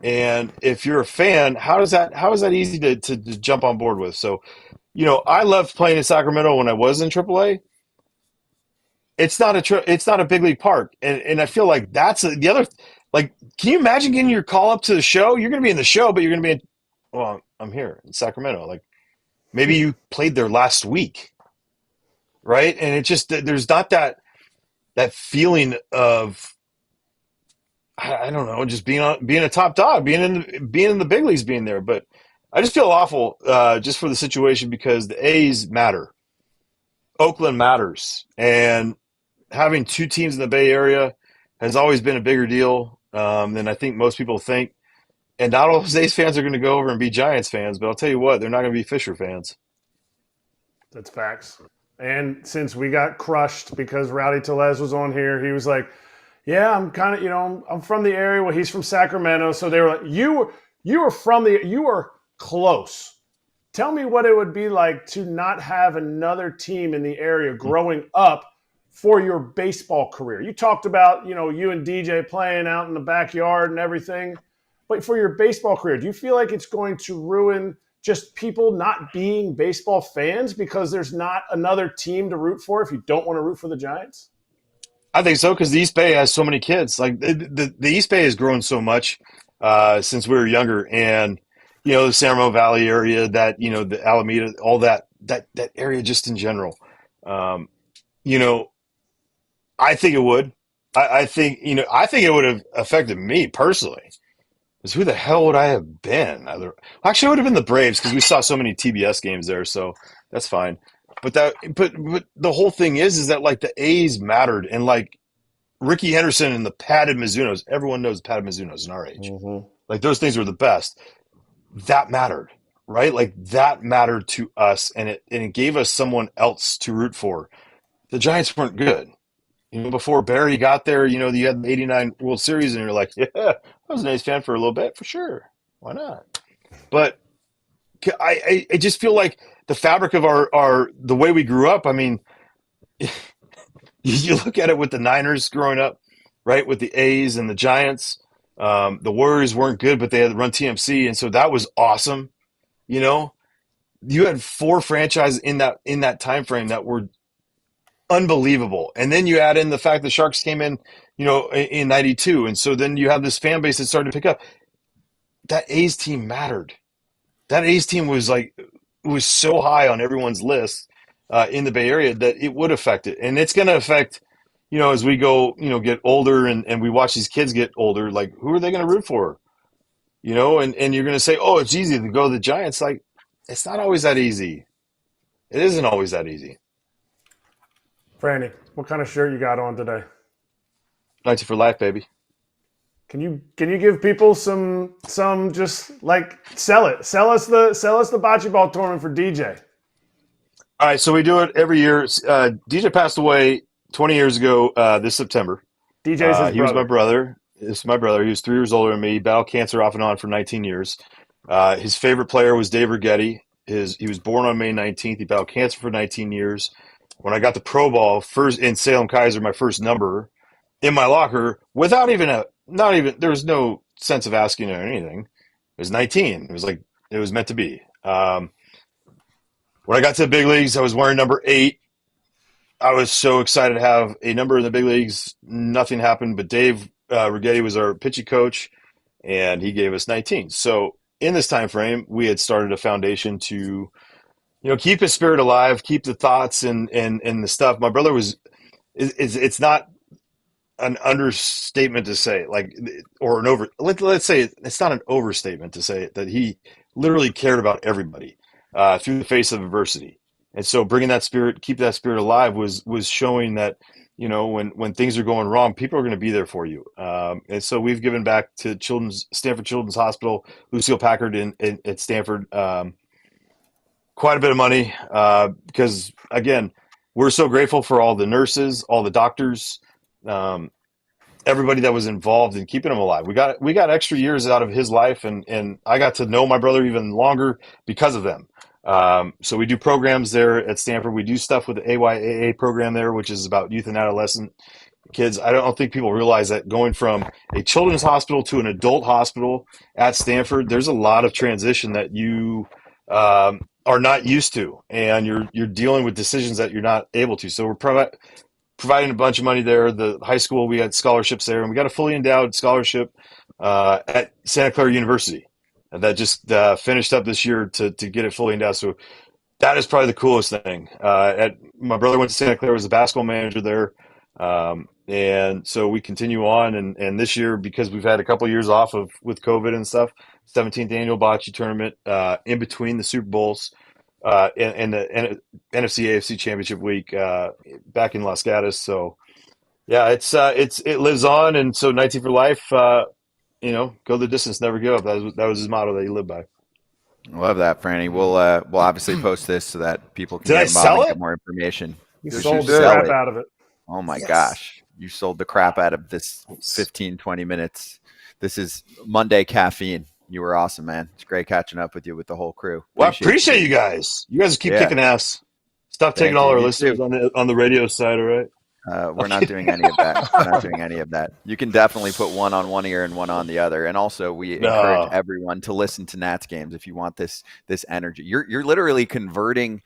And if you're a fan, how is that easy to jump on board with? So, you know, I loved playing in Sacramento when I was in AAA. It's not a big league park, and I feel like that's the other. Like, can you imagine getting your call up to the show? You're going to be in the show, but you're going to be in. Well, I'm here in Sacramento. Like, maybe you played there last week, right? And it just, there's not that feeling of, I don't know, just being a top dog, being in the big leagues, being there. But I just feel awful just for the situation, because the A's matter, Oakland matters, and having two teams in the Bay Area has always been a bigger deal than I think most people think. And not all those A's fans are going to go over and be Giants fans, but I'll tell you what, they're not going to be Fisher fans. That's facts. And since we got crushed because Rowdy Tellez was on here, he was like, yeah, I'm kind of, you know, I'm from the area. Well, he's from Sacramento. So they were like, you were close. Tell me what it would be like to not have another team in the area growing up for your baseball career. You talked about, you know, you and DJ playing out in the backyard and everything, but for your baseball career, do you feel like it's going to ruin just people not being baseball fans because there's not another team to root for if you don't want to root for the Giants? I think so, because the East Bay has so many kids. Like the East Bay has grown so much since we were younger, and you know, the San Ramon Valley area, that, you know, the Alameda, all that area just in general. You know, I think it would. I think it would have affected me personally. Because who the hell would I have been? Actually, I would have been the Braves, because we saw so many TBS games there, so that's fine. But the whole thing is that like the A's mattered, and like Ricky Henderson and the padded Mizunos, everyone knows padded Mizunos in our age. Mm-hmm. Like those things were the best. That mattered, right? Like that mattered to us, and it gave us someone else to root for. The Giants weren't good. You know, before Barry got there, you know, you had the '89 World Series, and you're like, yeah, I was an A's fan for a little bit, for sure. Why not? But I just feel like the fabric of the way we grew up. I mean, you look at it with the Niners growing up, right? With the A's and the Giants. The Warriors weren't good, but they had Run TMC, and so that was awesome. You know, you had 4 franchises in that time frame that were unbelievable, and then you add in the fact the Sharks came in, you know, in '92, and so then you have this fan base that started to pick up. That A's team mattered. That A's team was so high on everyone's list in the Bay Area that it would affect it, and it's going to affect. You know, as we go, you know, get older and we watch these kids get older, like, who are they going to root for? You know, and you're going to say, oh, it's easy to go to the Giants. Like, it's not always that easy. It isn't always that easy. Franny, what kind of shirt you got on today? 90 for life, baby. Can you give people some just like sell it? Sell us the bocce ball tournament for DJ. All right, so we do it every year. DJ passed away 20 years ago this September. DJ's his brother. He was my brother. This is my brother. He was 3 years older than me. He battled cancer off and on for 19 years. His favorite player was Dave Righetti. He was born on May 19th. He battled cancer for 19 years. When I got the Pro Ball first in Salem Kaiser, my first number in my locker, without even there was no sense of asking or anything. It was 19. It was like It was meant to be. When I got to the big leagues, I was wearing number 8. I was so excited to have a number in the big leagues. Nothing happened, but Dave Righetti was our pitching coach, and he gave us 19. So in this time frame, we had started a foundation to, keep his spirit alive, keep the thoughts and the stuff. My brother it's not an understatement to say let's say it's not an overstatement to say that he literally cared about everybody through the face of adversity. And so bringing that spirit, keep that spirit alive was showing that, when things are going wrong, people are going to be there for you. And so we've given back to Stanford Children's Hospital, Lucille Packard at Stanford, quite a bit of money because, again, we're so grateful for all the nurses, all the doctors, everybody that was involved in keeping him alive. We got extra years out of his life, and I got to know my brother even longer because of them. So we do programs there at Stanford. We do stuff with the AYAA program there, which is about youth and adolescent kids. I don't think people realize that going from a children's hospital to an adult hospital at Stanford, there's a lot of transition that you are not used to, and you're dealing with decisions that you're not able to. So we're providing a bunch of money there. The high school, we had scholarships there, and we got a fully endowed scholarship at Santa Clara University that just finished up this year to get it fully endowed. So that is probably the coolest thing. My brother went to Santa Clara, was the basketball manager there. And so we continue on. And this year, because we've had a couple of years off with COVID and stuff, 17th annual bocce tournament in between the Super Bowls and the NFC AFC Championship week back in Las Gatos. So yeah, it lives on. And so 19 for life, go the distance, never give up. That was his motto that he lived by. Love that, Franny. We'll obviously post this so that people can Did I get involved sell and it? get more information. You Yes, sold you the sell crap it. out of it. Oh my Yes. gosh. You sold the crap out of this 15, 20 minutes. This is Monday caffeine. You were awesome, man. It's great catching up with you with the whole crew. Well, I appreciate you guys. You guys keep Yeah. kicking ass. Stop taking Thank all you. our You listeners on the radio side, all right? We're not doing any of that. We're not doing any of that. You can definitely put one on one ear and one on the other. And also, we encourage everyone to listen to Nats games if you want this energy. You're literally converting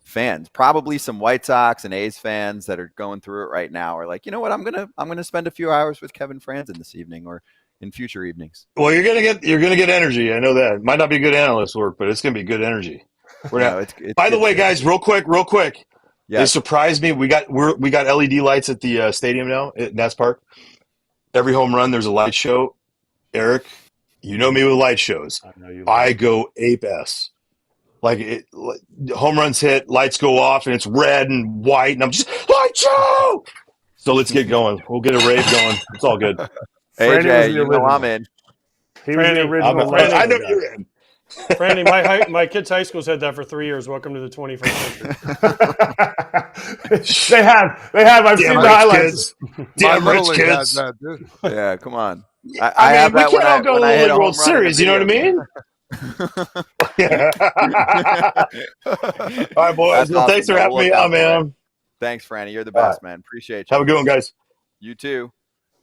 fans, probably some White Sox and A's fans that are going through it right now are like, you know what, I'm gonna spend a few hours with Kevin Frandsen this evening or in future evenings. Well, you're gonna get energy. I know that. It might not be good analyst work, but it's gonna be good energy. By the way, guys, real quick. They yes. surprised me. We got LED lights at the stadium now at Nats Park. Every home run, there's a light show. Eric, you know me with light shows. I know you. I go ape-s. Home runs hit, lights go off, and it's red and white, and I'm just light show. So let's get going. We'll get a rave going. It's all good. Franny was AJ, the you know I'm original. in. He was the Franny, original. Franny, I know guy. you're in. Franny, my kids' high school said that for 3 years. Welcome to the 21st century. They have. I've seen the highlights. Damn My rich little league has kids. that, dude. Yeah, come on. I have mean, we that can when all I- go to when the I hit League a World home run in a Series. You know what I video mean? All right, boys. That's Well, thanks awesome, for having man. me We'll on, look out for it. man. Thanks, Franny. You're the All best, man. Appreciate you. Have a good one, guys. You too.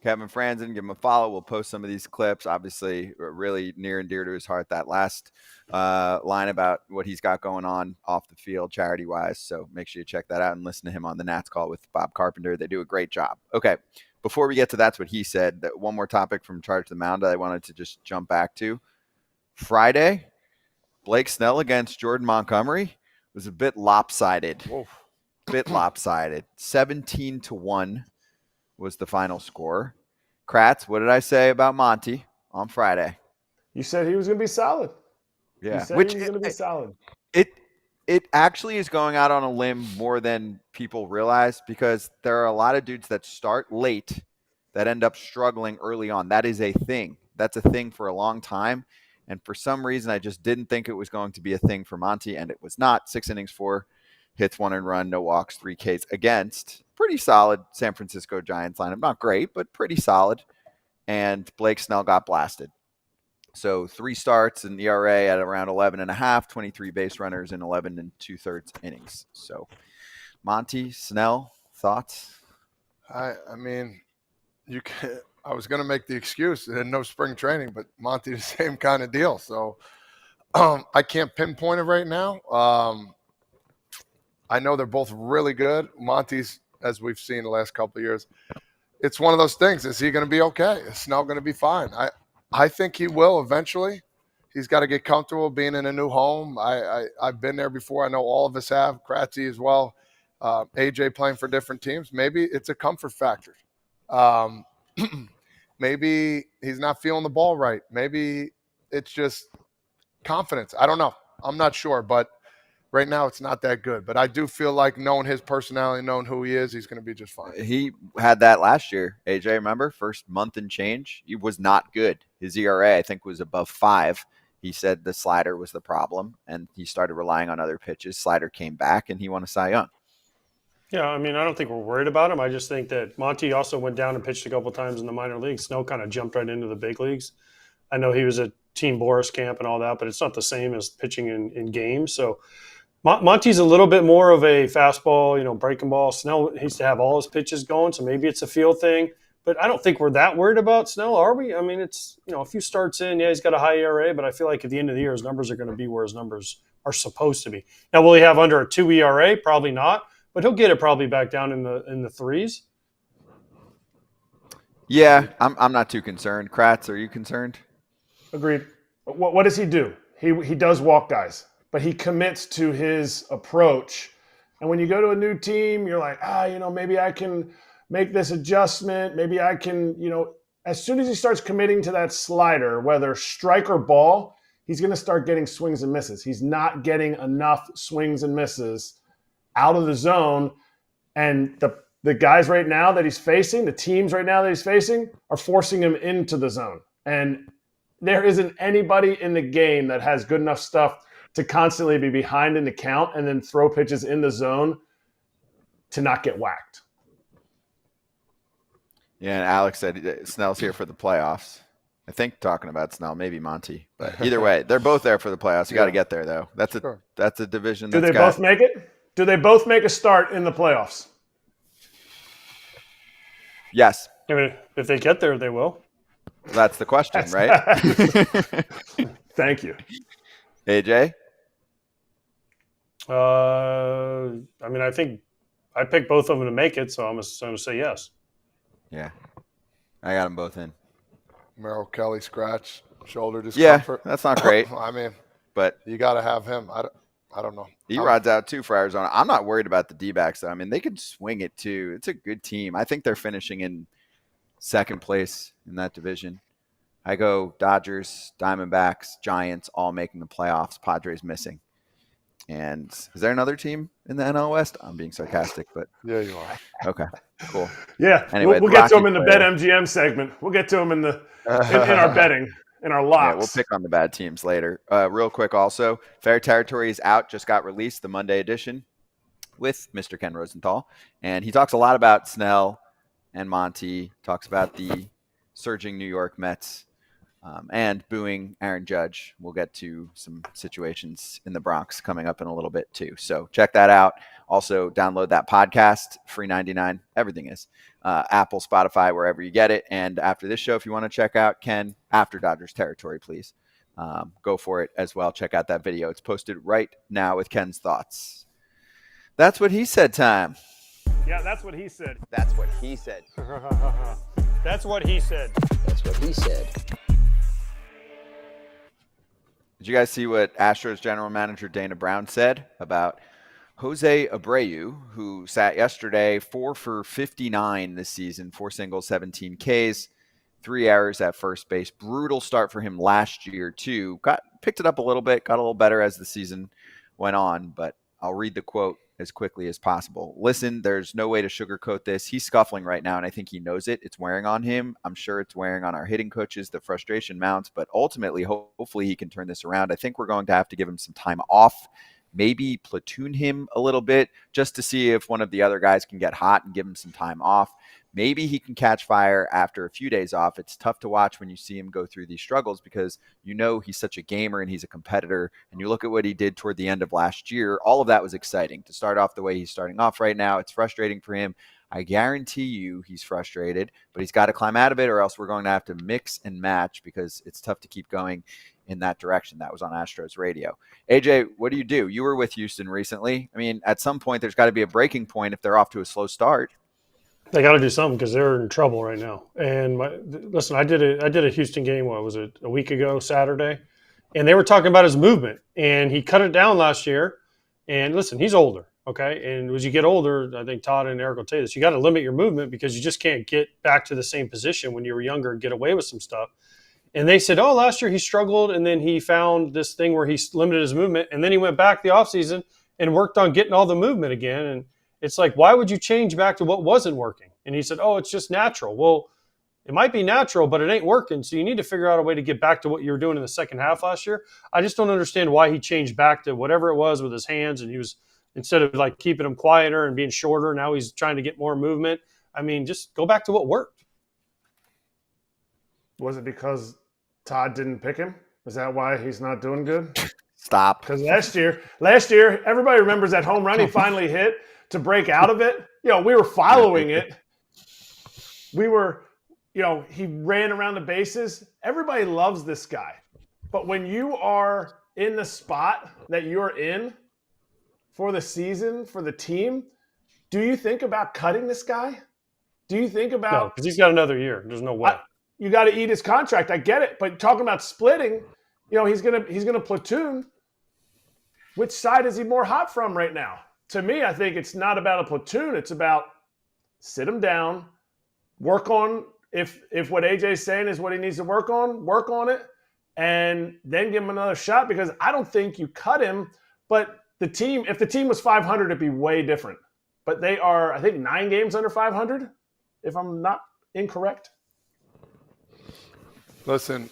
Kevin Frandsen, give him a follow. We'll post some of these clips. Obviously, really near and dear to his heart, that last line about what he's got going on off the field charity-wise. So make sure you check that out and listen to him on the Nats Call with Bob Carpenter. They do a great job. Okay, before we get to That's What He Said, one more topic from Charge to the Mound that I wanted to just jump back to. Friday, Blake Snell against Jordan Montgomery was a bit lopsided. 17-1 was the final score. Kratz, what did I say about Monty on Friday? You said he was going to be solid. Yeah, You said he was going to be solid. It actually is going out on a limb more than people realize because there are a lot of dudes that start late that end up struggling early on. That is a thing. That's a thing for a long time. And for some reason, I just didn't think it was going to be a thing for Monty, and it was not. 6 innings, 4 hits, 1 earned run, no walks, 3 Ks against pretty solid San Francisco Giants lineup. Not great, but pretty solid. And Blake Snell got blasted. So 3 starts and ERA at around 11.5, 23 base runners in 11 2/3 innings. So Monty, Snell, thoughts? I mean, you can. I was going to make the excuse that no spring training, but Monty the same kind of deal. So I can't pinpoint it right now. I know they're both really good. Monty's, as we've seen the last couple of years, it's one of those things. Is he going to be okay? Is Snell going to be fine? I think he will eventually. He's got to get comfortable being in a new home. I've been there before. I know all of us have. Kratzy as well. AJ playing for different teams. Maybe it's a comfort factor. Maybe he's not feeling the ball right. Maybe it's just confidence. I don't know. I'm not sure, but right now it's not that good. But I do feel like knowing his personality, knowing who he is, he's going to be just fine. He had that last year, AJ, remember? First month and change. He was not good. His ERA, I think, was above 5. He said the slider was the problem, and he started relying on other pitches. Slider came back, and he won a Cy Young. Yeah, I mean, I don't think we're worried about him. I just think that Monty also went down and pitched a couple times in the minor leagues. Snell kind of jumped right into the big leagues. I know he was at Team Boris camp and all that, but it's not the same as pitching in games. So Monty's a little bit more of a fastball, breaking ball. Snell needs to have all his pitches going, so maybe it's a feel thing. But I don't think we're that worried about Snell, are we? I mean, it's, a few starts in. Yeah, he's got a high ERA, but I feel like at the end of the year, his numbers are going to be where his numbers are supposed to be. Now, will he have under a 2 ERA? Probably not. But he'll get it probably back down in the 3s. Yeah, I'm not too concerned. Kratz, are you concerned? Agreed. What does he do? He does walk guys, but he commits to his approach. And when you go to a new team, you're like, maybe I can make this adjustment. Maybe I can, as soon as he starts committing to that slider, whether strike or ball, he's going to start getting swings and misses. He's not getting enough swings and misses out of the zone, and the guys right now that he's facing, the teams right now that he's facing, are forcing him into the zone. And there isn't anybody in the game that has good enough stuff to constantly be behind in the count and then throw pitches in the zone to not get whacked. Yeah, and Alex said Snell's here for the playoffs. I think talking about Snell, maybe Monty. But either way, they're both there for the playoffs. You got to get there, though. That's a division. Do they both make it? Do they both make a start in the playoffs? Yes. I mean, if they get there, they will. That's the question, right? Thank you. AJ? I mean, I think I picked both of them to make it, so I'm going to say yes. Yeah. I got them both in. Merrill Kelly scratch, shoulder discomfort. Yeah, that's not great. I mean, but you got to have him. I don't know. Erod's out too for Arizona. I'm not worried about the D-backs, though. I mean, they could swing it too. It's a good team. I think they're finishing in second place in that division. I go Dodgers, Diamondbacks, Giants, all making the playoffs. Padres missing. And is there another team in the NL West? I'm being sarcastic, but Yeah, you are. okay, cool. Yeah, Anyway, we'll get to him in the Rocky Bet MGM segment. We'll get to him in our betting, in our locks. Yeah, we'll pick on the bad teams later. Real quick, also, Fair Territory is out. Just got released, the Monday edition with Mr. Ken Rosenthal, and he talks a lot about Snell and Monty. Talks about the surging New York Mets. And booing Aaron Judge. We'll get to some situations in the Bronx coming up in a little bit too. So check that out. Also download that podcast, free 99. Everything is Apple, Spotify, wherever you get it. And after this show, if you want to check out Ken after Dodgers Territory, please go for it as well. Check out that video. It's posted right now with Ken's thoughts. That's what he said time. Yeah, that's what he said. That's what he said. That's what he said. That's what he said. Did you guys see what Astros general manager Dana Brown said about José Abreu, who sat yesterday 4 for 59 this season, 4 singles, 17 Ks, 3 errors at first base. Brutal start for him last year too. Picked it up a little bit, got a little better as the season went on, but I'll read the quote as quickly as possible. Listen, there's no way to sugarcoat this. He's scuffling right now, and I think he knows it. It's wearing on him. I'm sure it's wearing on our hitting coaches. The frustration mounts, but ultimately, hopefully he can turn this around. I think we're going to have to give him some time off, maybe platoon him a little bit just to see if one of the other guys can get hot and give him some time off. Maybe he can catch fire after a few days off. It's tough to watch when you see him go through these struggles because you know he's such a gamer and he's a competitor. And you look at what he did toward the end of last year. All of that was exciting. To start off the way he's starting off right now, it's frustrating for him. I guarantee you he's frustrated, but he's got to climb out of it, or else we're going to have to mix and match because it's tough to keep going in that direction. That was on Astros radio. AJ, what do? You were with Houston recently. I mean, at some point, there's got to be a breaking point if they're off to a slow start. They got to do something because they're in trouble right now. And listen, I did a Houston game. What was it? A week ago, Saturday, and they were talking about his movement, and he cut it down last year. And listen, he's older, okay. And as you get older, I think Todd and Erik will tell you this: you got to limit your movement because you just can't get back to the same position when you were younger and get away with some stuff. And they said, oh, last year he struggled, and then he found this thing where he limited his movement, and then he went back the offseason and worked on getting all the movement again. And it's like, why would you change back to what wasn't working? And he said, oh, it's just natural. Well, it might be natural, but it ain't working. So you need to figure out a way to get back to what you were doing in the second half last year. I just don't understand why he changed back to whatever it was with his hands. And he was, instead of like keeping him quieter and being shorter, now he's trying to get more movement. I mean, just go back to what worked. Was it because Todd didn't pick him? Is that why he's not doing good? Stop. Because last year, everybody remembers that home run he finally hit to break out of it. We were following it. We were, he ran around the bases. Everybody loves this guy. But when you are in the spot that you're in for the season, for the team, do you think about cutting this guy? Do you think about... No, because he's got another year. There's no way. You got to eat his contract. I get it. But talking about splitting, he's gonna platoon. Which side is he more hot from right now? To me, I think it's not about a platoon. It's about sit him down, work on if what AJ's saying is what he needs to work on it, and then give him another shot because I don't think you cut him. But if the team was 500, it'd be way different. But they are, I think, 9 games under 500, if I'm not incorrect. Listen,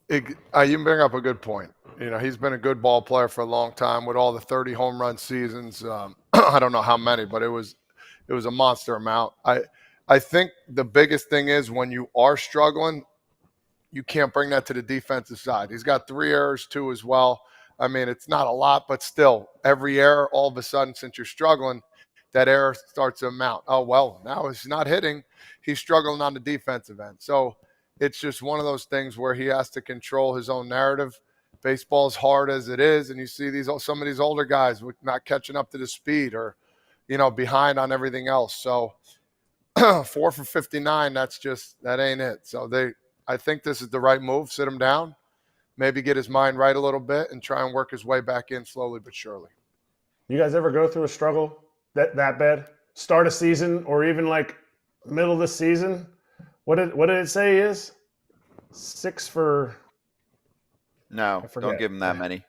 you bring up a good point. He's been a good ball player for a long time with all the 30 home run seasons. I don't know how many, but it was a monster amount. I think the biggest thing is when you are struggling, you can't bring that to the defensive side. He's got 3 errors too as well. I mean, it's not a lot, but still, every error, all of a sudden, since you're struggling, that error starts to amount. Oh, well, now he's not hitting. He's struggling on the defensive end. So it's just one of those things where he has to control his own narrative. Baseball's hard as it is, and you see some of these older guys not catching up to the speed or, behind on everything else. So 4 for 59, that ain't it. So I think this is the right move. Sit him down, maybe get his mind right a little bit, and try and work his way back in slowly but surely. You guys ever go through a struggle that bad? Start a season or even like middle of the season? What did it say he is? 6 for... No, don't give him that many.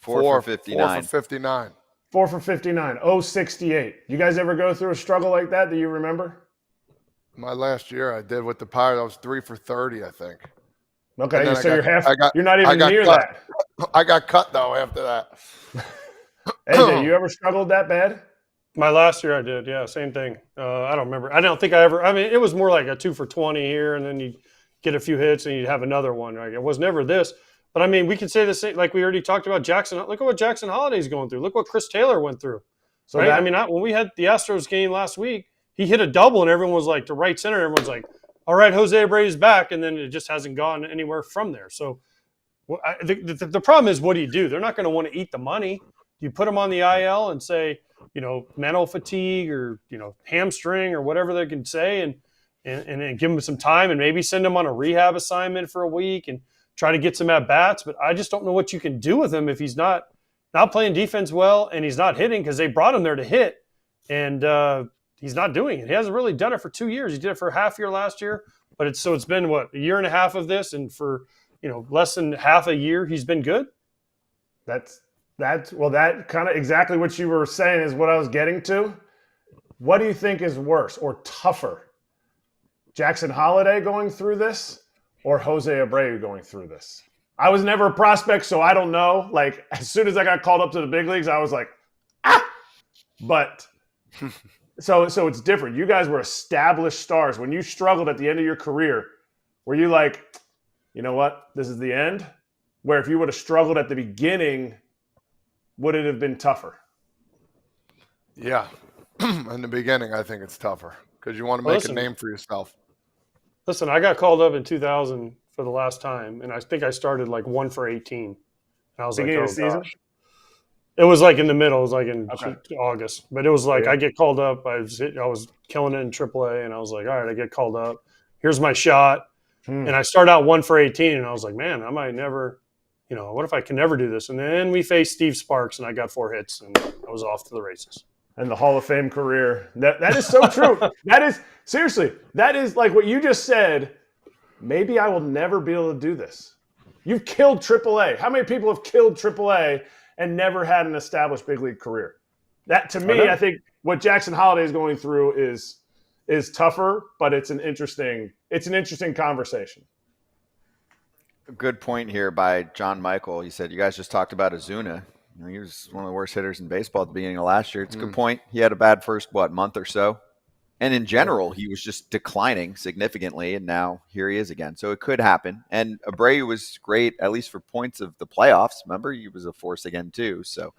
4 for 59. 4 for 59. 4 for 59. 068. You guys ever go through a struggle like that? Do you remember? My last year I did with the Pirates. I was 3 for 30, I think. Okay, so you're not even near cut. that. I got cut, though, after that. AJ, you ever struggled that bad? My last year I did, yeah, same thing. I don't remember. I don't think I ever – I mean, it was more like a 2 for 20 here, and then you get a few hits and you'd have another one. Right? It was never this. But, I mean, we could say the same, like we already talked about Jackson. Look at what Jackson Holliday's going through. Look what Chris Taylor went through. So right? When we had the Astros game last week, he hit a double and everyone was like to right center. Everyone's like, all right, José Abreu is back. And then it just hasn't gone anywhere from there. So the problem is, what do? They're not going to want to eat the money. You put them on the IL and say, mental fatigue or, hamstring or whatever they can say and give them some time and maybe send them on a rehab assignment for a week and try to get some at-bats. But I just don't know what you can do with him if he's not playing defense well and he's not hitting because they brought him there to hit. And he's not doing it. He hasn't really done it for 2 years. He did it for a half year last year. But it's been, a year and a half of this. And for, less than half a year, he's been good. That kind of exactly what you were saying is what I was getting to. What do you think is worse or tougher? Jackson Holliday going through this or José Abreu going through this? I was never a prospect, so I don't know. Like, as soon as I got called up to the big leagues, I was like, But so it's different. You guys were established stars. When you struggled at the end of your career, were you like, you know what, this is the end? Where if you would have struggled at the beginning, would it have been tougher? Yeah. In the beginning, I think it's tougher because you want to Well, make listen. a name for yourself. Listen, I got called up in 2000 for the last time, and I think I started like 1 for 18. And I was Beginning like, of oh, the season? gosh. It was like in the middle. It was like in Okay. August. But it was like Yeah. I get called up. I was killing it in AAA, and I was like, all right, I get called up. Here's my shot. And I start out 1 for 18, and I was like, man, I might never, what if I can never do this? And then we faced Steve Sparks, and I got 4 hits, and I was off to the races. And the Hall of Fame career. That is so true. That is, seriously, that is like what you just said. Maybe I will never be able to do this. You've killed AAA. How many people have killed AAA and never had an established big league career? That, to me, I think what Jackson Holliday is going through is tougher, but it's an interesting conversation. A good point here by John Michael. He said, you guys just talked about Ozuna. He was one of the worst hitters in baseball at the beginning of last year. It's a good point. He had a bad first, month or so. And in general, he was just declining significantly, and now here he is again. So it could happen. And Abreu was great, at least for points of the playoffs. Remember, he was a force again, too. So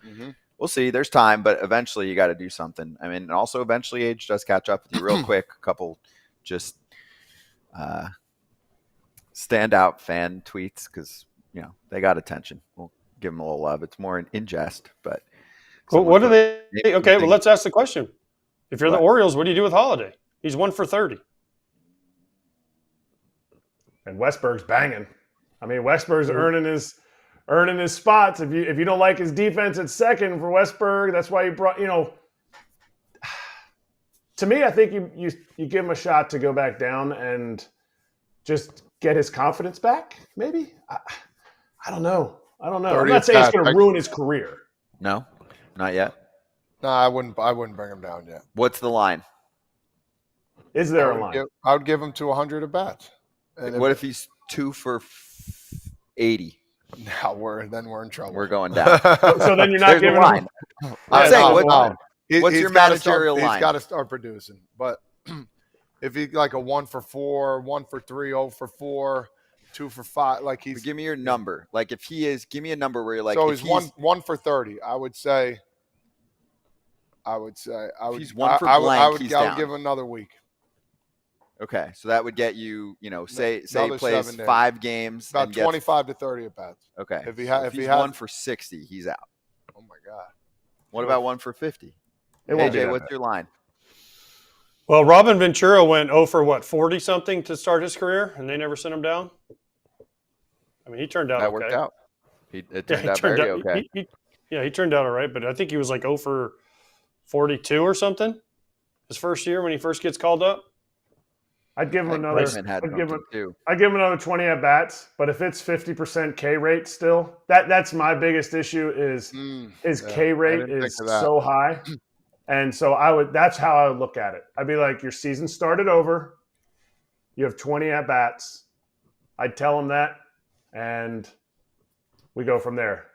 we'll see. There's time, but eventually you got to do something. I mean, and also eventually age does catch up with you real quick. A couple just standout fan tweets because, they got attention. We'll give them a little love. It's more in jest, but. Well, what do they – okay, well, let's ask the question. If you're the Orioles, what do you do with Holiday? He's 1 for 30. And Westberg's banging. I mean, Westberg's earning his spots. If you don't like his defense at second for Westberg, that's why you brought. To me, I think you give him a shot to go back down and just get his confidence back. Maybe I don't know. I'm not saying it's going to ruin his career. No, not yet. No, I wouldn't bring him down yet. What's the line? Is there a line? I would give him to 100 at bats. And what if he's 2 for 80? Now we're in trouble. We're going down. So then you're not giving line. him. I'm saying, what's He's your gotta managerial line? He's got to start producing. But if he's like a 1 for 4, 1 for 3, 0 for 4, 2 for 5, like he's. But give me your number. Like if he is, give me a number where you're like. So he's 1 for 30. I would say. He's 1 for blank. I would down. give him another week. Okay, so that would get you, say he plays 7 days. 5 games, About and 25 to 30 at bats. Okay, If he's 1 for 60, he's out. Oh my God. What about 1 for 50? AJ, what's your line? Well, Robin Ventura went 0 for 40 something to start his career, and they never sent him down. I mean, he turned out That okay. worked out. It turned out very okay. He turned out all right, but I think he was like 0 for 42 or something his first year when he first gets called up. I'd give him another. I'd give him another 20 at bats. But if it's 50% K rate still, that's my biggest issue. Is his K rate is so high, and so that's how I would look at it. I'd be like, your season started over. You have 20 at bats. I'd tell him that, and we go from there.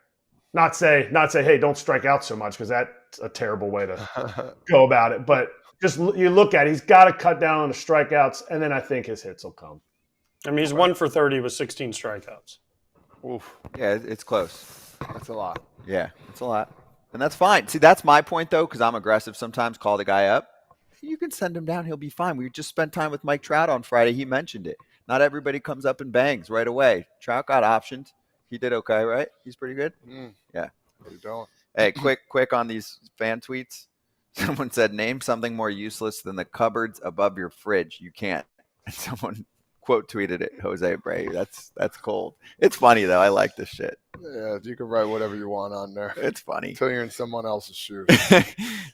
Not say, hey, don't strike out so much because that's a terrible way to go about it. But just you look at it, he's got to cut down on the strikeouts, and then I think his hits will come. I mean, he's 1 for 30 with 16 strikeouts. Oof. Yeah, it's close. That's a lot. Yeah, it's a lot. And that's fine. See, that's my point, though, because I'm aggressive sometimes, call the guy up. You can send him down. He'll be fine. We just spent time with Mike Trout on Friday. He mentioned it. Not everybody comes up and bangs right away. Trout got optioned. He did okay, right? He's pretty good. Yeah. You don't. Hey, quick on these fan tweets. Someone said, name something more useless than the cupboards above your fridge. You can't. And someone quote tweeted it, José Abreu. That's cold. It's funny, though. I like this shit. Yeah, you can write whatever you want on there. It's funny. Until you're in someone else's shoes.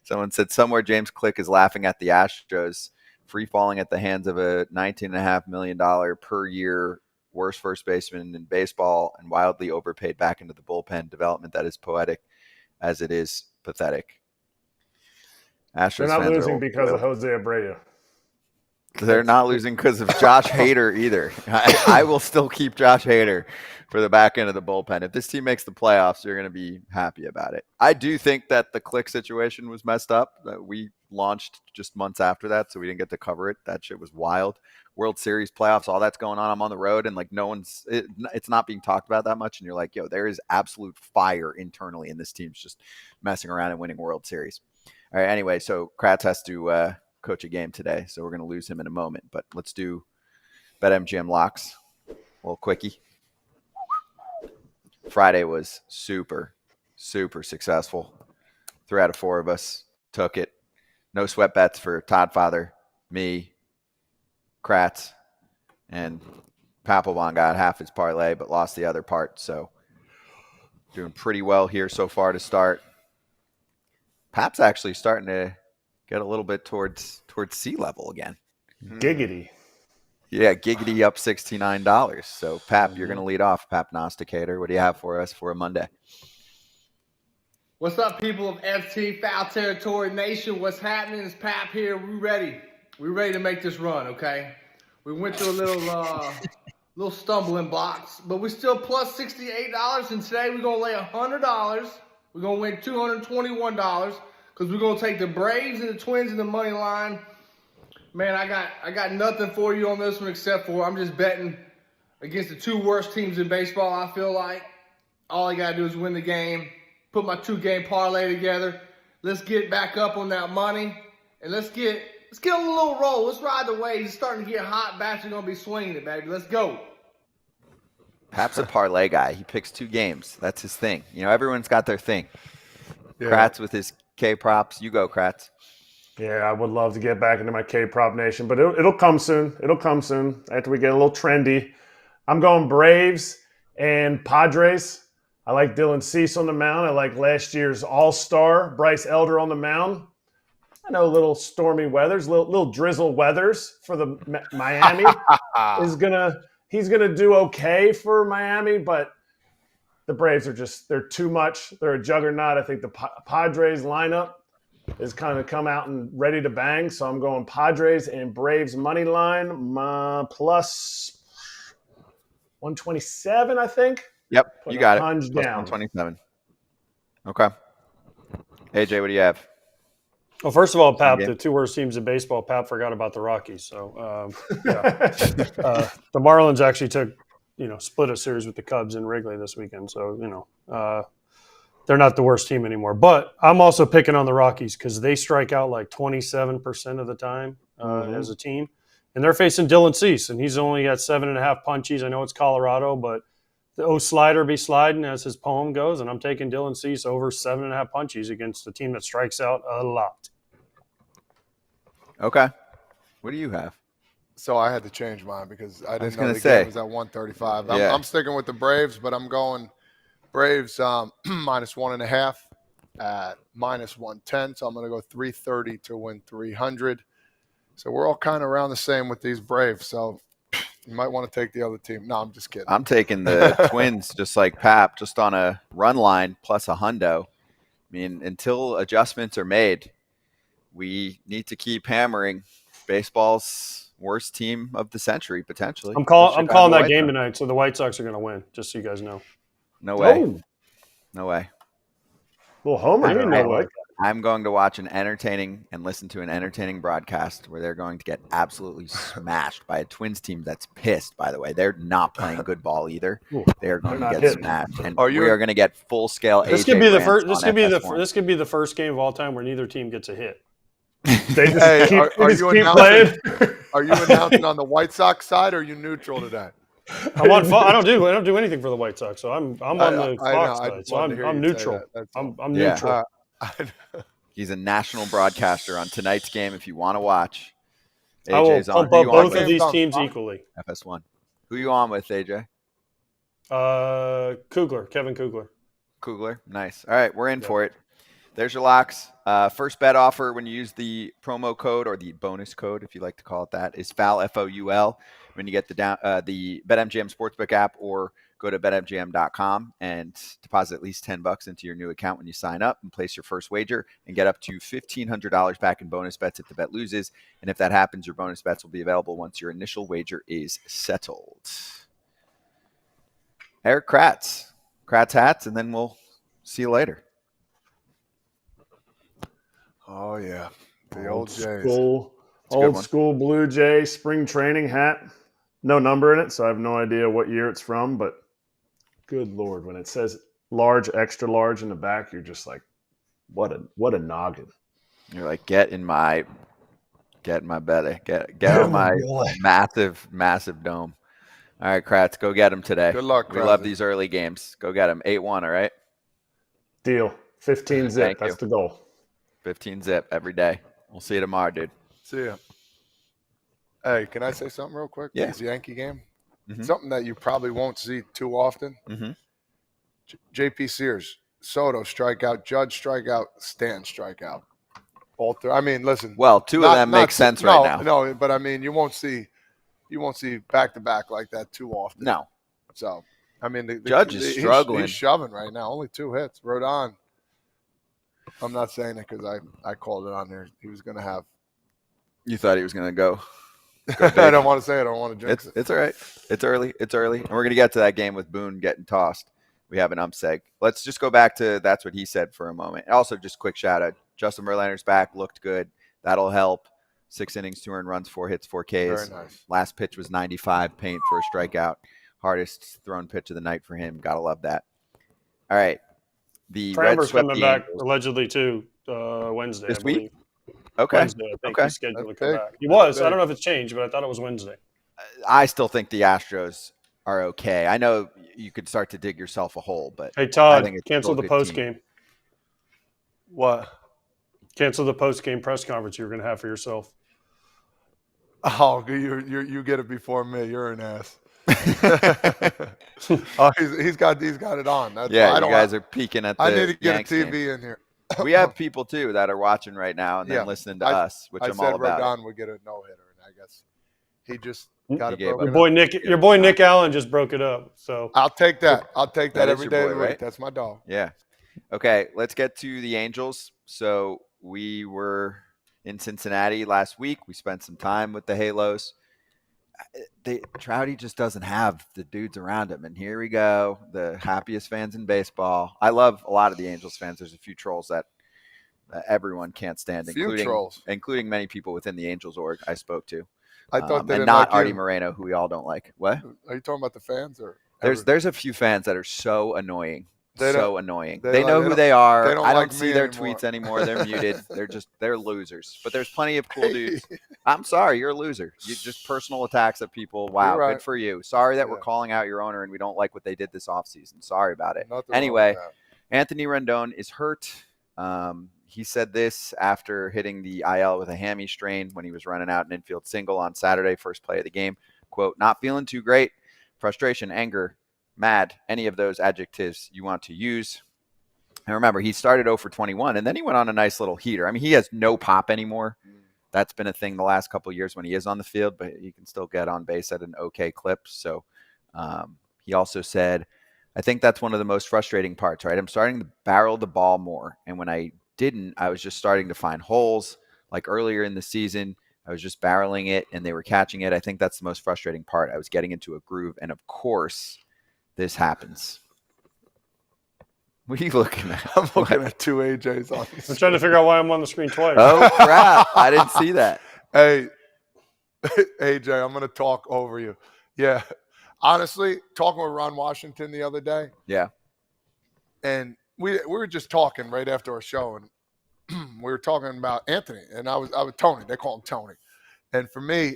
Someone said, somewhere James Click is laughing at the Astros, free falling at the hands of a $19.5 million per year worst first baseman in baseball and wildly overpaid back into the bullpen development that is poetic as it is pathetic. Astros They're not fans losing because of José Abreu. They're not losing because of Josh Hader either. I will still keep Josh Hader for the back end of the bullpen. If this team makes the playoffs, you're going to be happy about it. I do think that the Click situation was messed up. That we launched just months after that, so we didn't get to cover it. That shit was wild. World Series playoffs, all that's going on. I'm on the road, and like it's not being talked about that much. And you're like, yo, there is absolute fire internally, and this team's just messing around and winning World Series. All right. Anyway, so Kratz has to coach a game today, so we're going to lose him in a moment. But let's do BetMGM locks. A little quickie. Friday was super, super successful. 3 out of 4 of us took it. No sweat bets for Todd Father, me, Kratz, and Papelbon got half his parlay, but lost the other part. So doing pretty well here so far to start. Pap's actually starting to get a little bit towards sea level again. Giggity. Yeah, giggity up $69. So Pap, you're going to lead off, Papnosticator. What do you have for us for a Monday? What's up, people of FT Foul Territory Nation? What's happening? It's Pap here. We ready. We ready to make this run, okay? We went through a little stumbling blocks, but we're still plus $68. And today we're gonna lay $100. We're gonna win $221 because we're gonna take the Braves and the Twins in the money line. Man, I got nothing for you on this one except for I'm just betting against the 2 worst teams in baseball. I feel like all I gotta do is win the game. Put my 2-game parlay together. Let's get back up on that money, and let's get a little roll. Let's ride the wave. It's starting to get hot. Bats are gonna be swinging it, baby. Let's go. Pap's a parlay guy. He picks 2 games. That's his thing. You know, everyone's got their thing. Yeah. Kratz with his K props. You go, Kratz. Yeah, I would love to get back into my K-Prop Nation, but it'll come soon. It'll come soon after we get a little trendy. I'm going Braves and Padres. I like Dylan Cease on the mound. I like last year's All-Star, Bryce Elder on the mound. I know a little stormy weathers, little drizzle weathers for the Miami. He's gonna do okay for Miami, but the Braves they're too much. They're a juggernaut. I think the Padres lineup is kind of come out and ready to bang. So I'm going Padres and Braves money line plus 127, I think. Yep, Put you got it. Hunch Plus down. 127. Okay. AJ, what do you have? Well, first of all, Pap, Okay. the 2 worst teams in baseball, Pap forgot about the Rockies. So, the Marlins actually split a series with the Cubs in Wrigley this weekend. So, they're not the worst team anymore. But I'm also picking on the Rockies because they strike out like 27% of the time as a team. And they're facing Dylan Cease, and he's only got 7.5 punchies. I know it's Colorado, but the slider be sliding, as his poem goes, and I'm taking Dylan Cease over 7.5 punchies against a team that strikes out a lot. Okay. What do you have? So I had to change mine because I didn't know gonna the say. game was at 135. Yeah. I'm sticking with the Braves, but I'm going Braves minus 1.5 at minus 110. So I'm going to go 330 to win 300. So we're all kind of around the same with these Braves. So you might want to take the other team. No, I'm just kidding. I'm taking the Twins just like Pap, just on a run line plus a hundo. I mean, until adjustments are made, we need to keep hammering baseball's worst team of the century, potentially. I'm calling that White game Sox. tonight, so the White Sox are going to win, just so you guys know. No way. Oh, No way. little homer. I mean, there. I no like way. that. I'm going to watch an entertaining and listen to an entertaining broadcast where they're going to get absolutely smashed by a Twins team that's pissed, by the way. They're not playing good ball either. Ooh, They're going they're to not get hitting. smashed. And Are you- we are going to get full scale This AJ could be the rants first. This on could be FS1. this could be the first game of all time where neither team gets a hit. They just Hey, keep, are they just you keep announcing- playing. Are you announcing on the White Sox side or are you neutral today? I'm on. I don't do anything for the White Sox, so I'm on the I Fox know. I side. just So wanted to hear I'm you say neutral. that. That's all. I'm Yeah. neutral. He's a national broadcaster on tonight's game if you want to watch. I will AJ's on. pump Who up you on both with? of these Fine. teams equally. FS1. Who you on with, AJ? Kevin Kugler. Kugler. Nice. All right, we're in for it. There's your locks. First bet offer when you use the promo code or the bonus code, if you like to call it that, is FOUL, FOUL. When you get the BetMGM Sportsbook app, or go to BetMGM.com and deposit at least $10 into your new account when you sign up and place your first wager and get up to $1,500 back in bonus bets if the bet loses. And if that happens, your bonus bets will be available once your initial wager is settled. Erik Kratz. Kratz hats, and then we'll see you later. Oh, yeah. The old Jays. School, It's a good old one. school Blue Jay spring training hat. No number in it, so I have no idea what year it's from, but good Lord, when it says large, extra large in the back, you're just like, what a noggin. You're like, get in my belly. Get in my massive dome. All right, Kratz, go get him today. Good luck, We love Kratz. these early games. Go get him. 8-1, all right? Deal. 15 zip. Thank That's you. the goal. 15 zip every day. We'll see you tomorrow, dude. See ya. Hey, can I say something real quick? Yeah. This Yankee game. Mhm. Something that you probably won't see too often. Mhm. JP Sears, Soto strikeout, Judge strikeout, Stan strikeout. All three. I mean, listen. Well, two of them make sense right now. No, but I mean, you won't see back to back like that too often. No. So, I mean, the Judge is struggling. He's shoving right now. Only 2 hits. Rodon. I'm not saying it because I called it on there. He was going to have. You thought he was going to go. I don't want to say it. I don't want to jinx it. It's all right. It's early. And we're going to get to that game with Boone getting tossed. We have an ump seg. Let's just go back to that's what he said for a moment. Also, just quick shout out. Justin Verlander's back. Looked good. That'll help. 6 innings, 2 earned runs, 4 hits, 4 Ks. Very nice. Last pitch was 95, paint for a strikeout. Hardest thrown pitch of the night for him. Gotta love that. All right. The Red Framber's swept coming the back Angels. allegedly too Wednesday. This I believe. week? Okay. Wednesday, I think Okay. he's scheduled to That's come big. back. He was. That's I don't know if it's changed, but I thought it was Wednesday. I still think the Astros are okay. I know you could start to dig yourself a hole, but Hey I Todd, think it's cancel still a the good post team. game. What? Cancel the post game press conference you were going to have for yourself. Oh, you get it before me. You're an ass. Oh, he's got it on. That's Yeah, why you guys are peeking at the I need to get Yanks a TV game. in here. We have people too that are watching right now and then Yeah. listening to I- us, which I I'm said all about. Rodon would get a no hitter, and I guess he just got He it gave broken. up. Your boy Nick Allen just broke it up. So I'll take that. I'll take that That is every your day boy, of the week. right? That's my dog. Yeah. Okay, let's get to the Angels. So we were in Cincinnati last week. We spent some time with the Halos. Trouty just doesn't have the dudes around him. And here we go, the happiest fans in baseball. I love a lot of the Angels fans. There's a few trolls that everyone can't stand, Few trolls. including many people within the Angels org I spoke to. I thought they and didn't not like Artie you. Moreno, who we all don't like. What? Are you talking about the fans or? There's a few fans that are so annoying. They So don't- annoying. they They like- know they who don't- they are. they don't I don't like see me their anymore. tweets anymore. They're muted. They're losers. But there's plenty of cool dudes. I'm sorry, you're a loser. You just personal attacks at people. Wow, You're right. good for you. Sorry that we're Yeah. calling out your owner and we don't like what they did this offseason. Sorry about it. Nothing wrong Anyway, with that. Anthony Rendon is hurt. He said this after hitting the IL with a hammy strain when he was running out an infield single on Saturday, first play of the game. Quote, not feeling too great. Frustration, anger, mad, any of those adjectives you want to use. And remember, he started 0 for 21, and then he went on a nice little heater. I mean, he has no pop anymore. That's been a thing the last couple of years when he is on the field, but he can still get on base at an okay clip. So he also said, I think that's one of the most frustrating parts, right? I'm starting to barrel the ball more. And when I didn't, I was just starting to find holes. Like earlier in the season, I was just barreling it and they were catching it. I think that's the most frustrating part. I was getting into a groove. And of course, this happens. What are you looking at? I'm looking at 2 AJs on I'm trying to figure out why I'm on the screen twice. Oh, crap. I didn't see that. Hey, AJ, I'm going to talk over you. Yeah. Honestly, talking with Ron Washington the other day, Yeah. and we were just talking right after our show, and we were talking about Anthony, and I was Tony. They call him Tony. And for me,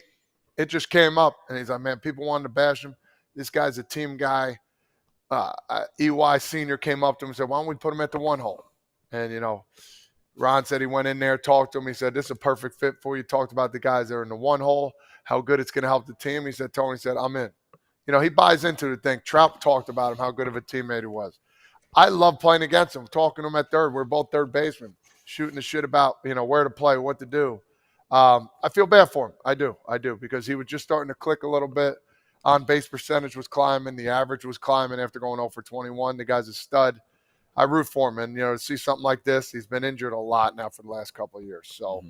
it just came up, and he's like, man, people wanted to bash him. This guy's a team guy. EY Senior came up to him and said, why don't we put him at the 1 hole? And, Ron said he went in there, talked to him. He said, this is a perfect fit for you. Talked about the guys that are in the 1 hole, how good it's going to help the team. He said, Tony said, I'm in. He buys into the thing. Trout talked about him, how good of a teammate he was. I love playing against him, talking to him at third. We're both third basemen, shooting the shit about, where to play, what to do. I feel bad for him. I do, because he was just starting to click a little bit. On base percentage was climbing. The average was climbing after going 0 for 21. The guy's a stud. I root for him. And, to see something like this, he's been injured a lot now for the last couple of years. So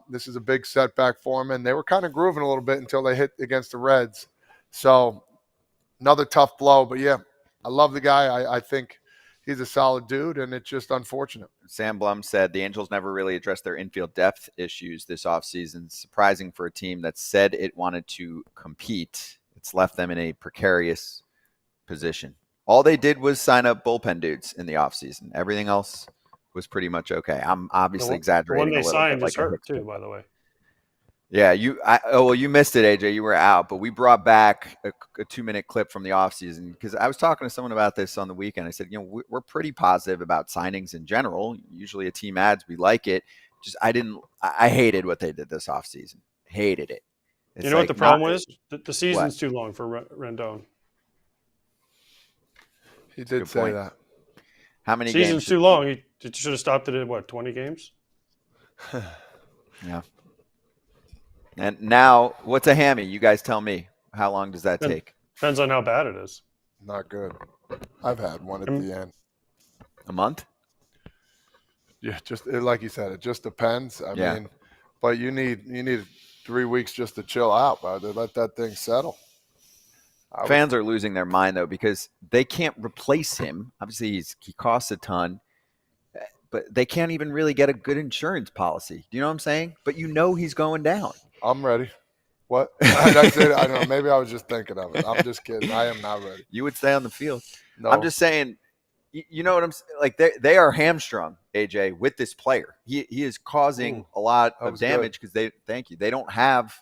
this is a big setback for him. And they were kind of grooving a little bit until they hit against the Reds. So another tough blow. But, yeah, I love the guy. I think he's a solid dude, and it's just unfortunate. Sam Blum said the Angels never really addressed their infield depth issues this offseason. Surprising for a team that said it wanted to compete. It's left them in a precarious position. All they did was sign up bullpen dudes in the offseason. Everything else was pretty much okay. I'm obviously The one exaggerating they a little signed bit. is hurt too, by the way. Yeah, you missed it, AJ. You were out, but we brought back a 2-minute clip from the offseason because I was talking to someone about this on the weekend. I said, we're pretty positive about signings in general. Usually a team adds, we like it. Just I hated what they did this offseason. Hated it. It's you know what the problem is? The season's too long for Rendon. He did say that. How many season's games? Too long. He should have stopped it at 20 games? Yeah. And now, what's a hammy? You guys tell me. How long does that take? Depends on how bad it is. Not good. I've had one at the end. A month? Yeah, just like you said, it just depends. I mean, but you need 3 weeks just to chill out, brother. Let that thing settle. Fans are losing their mind though because they can't replace him. Obviously, he costs a ton, but they can't even really get a good insurance policy. Do you know what I'm saying? But he's going down. I'm ready. What? I don't know. Maybe I was just thinking of it. I'm just kidding. I am not ready. You would stay on the field. No. I'm just saying. You know what I'm saying? Like they are hamstrung, AJ, with this player. He is causing a lot of damage because they don't have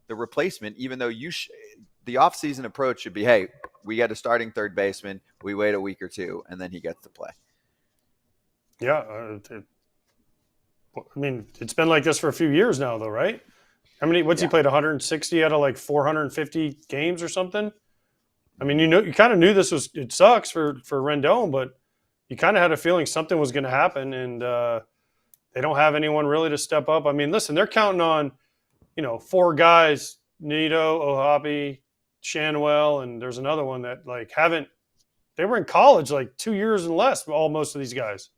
the replacement. Even though the offseason approach should be, hey, we get a starting third baseman. We wait a week or two, and then he gets to play. Yeah, I mean, it's been like this for a few years now, though, right? He played 160 out of like 450 games or something? I mean, you kind of knew it sucks for Rendon, but you kind of had a feeling something was going to happen, and they don't have anyone really to step up. I mean, listen, they're counting on, 4 guys, Nito, Ohtani, Shanwell, and there's another one that they were in college like 2 years and less, most of these guys.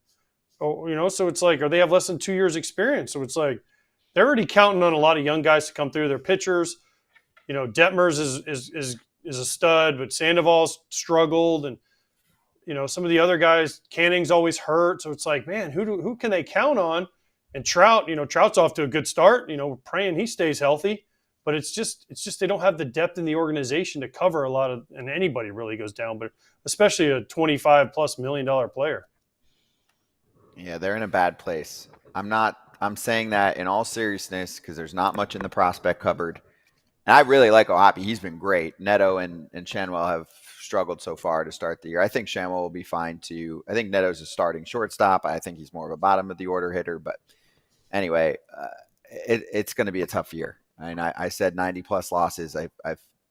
Oh, so it's like, or they have less than 2 years experience. So it's like, they're already counting on a lot of young guys to come through. Their pitchers, Detmers is a stud, but Sandoval's struggled, and some of the other guys, Canning's always hurt. So it's like, man, who can they count on? And Trout, Trout's off to a good start. We're praying he stays healthy, but it's just they don't have the depth in the organization to cover a lot of, and anybody really goes down, but especially a $25+ million player. Yeah, they're in a bad place. I'm saying that in all seriousness because there's not much in the prospect cupboard. And I really like Ohtani. He's been great. Neto and Shanwell have struggled so far to start the year. I think Shanwell will be fine too. I think Neto's a starting shortstop. I think he's more of a bottom of the order hitter. But anyway, it's going to be a tough year. I mean, I said 90+ losses. I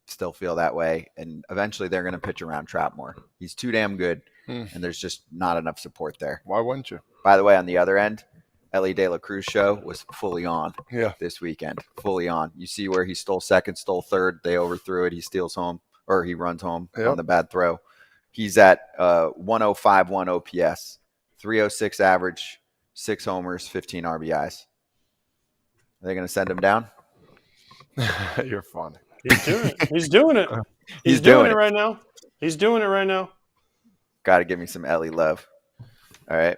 still feel that way. And eventually they're going to pitch around Trout more. He's too damn good. And there's just not enough support there. Why wouldn't you? By the way, on the other end, Ellie De La Cruz show was fully on this weekend. Fully on. You see where he stole second, stole third. They overthrew it. He steals home, or he runs home on the bad throw. He's at 105.1 OPS, 306 average, 6 homers, 15 RBIs. Are they going to send him down? You're funny. He's doing it. He's doing it. He's doing it right now. He's doing it right now. Got to give me some Ellie love. All right.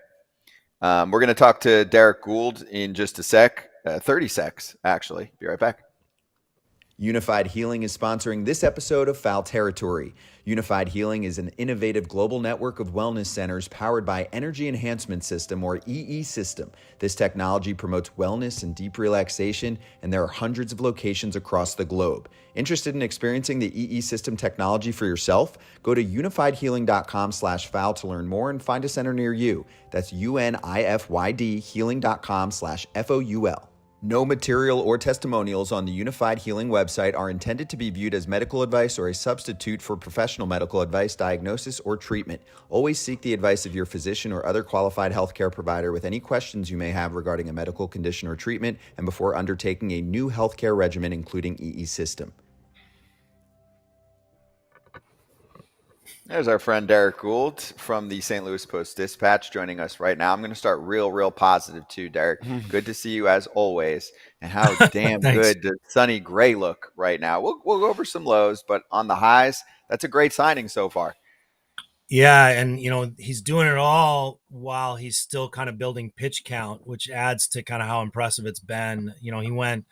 We're going to talk to Derrick Goold in just a sec, 30 secs, actually. Be right back. Unified Healing is sponsoring this episode of Foul Territory. Unified Healing is an innovative global network of wellness centers powered by Energy Enhancement System, or EE System. This technology promotes wellness and deep relaxation, and there are hundreds of locations across the globe. Interested in experiencing the EE System technology for yourself? Go to unifiedhealing.com/foul to learn more and find a center near you. That's UNIFYD healing.com/FOUL. No material or testimonials on the Unified Healing website are intended to be viewed as medical advice or a substitute for professional medical advice, diagnosis, or treatment. Always seek the advice of your physician or other qualified healthcare provider with any questions you may have regarding a medical condition or treatment and before undertaking a new healthcare regimen, including EE System. There's our friend Derrick Goold from the St. Louis Post-Dispatch joining us right now. I'm going to start real positive too, Derrick. Good to see you as always. And how damn good does Sonny Gray look right now? We'll go over some lows, but on the highs, that's a great signing so far. Yeah, and he's doing it all while he's still kind of building pitch count, which adds to kind of how impressive it's been. He went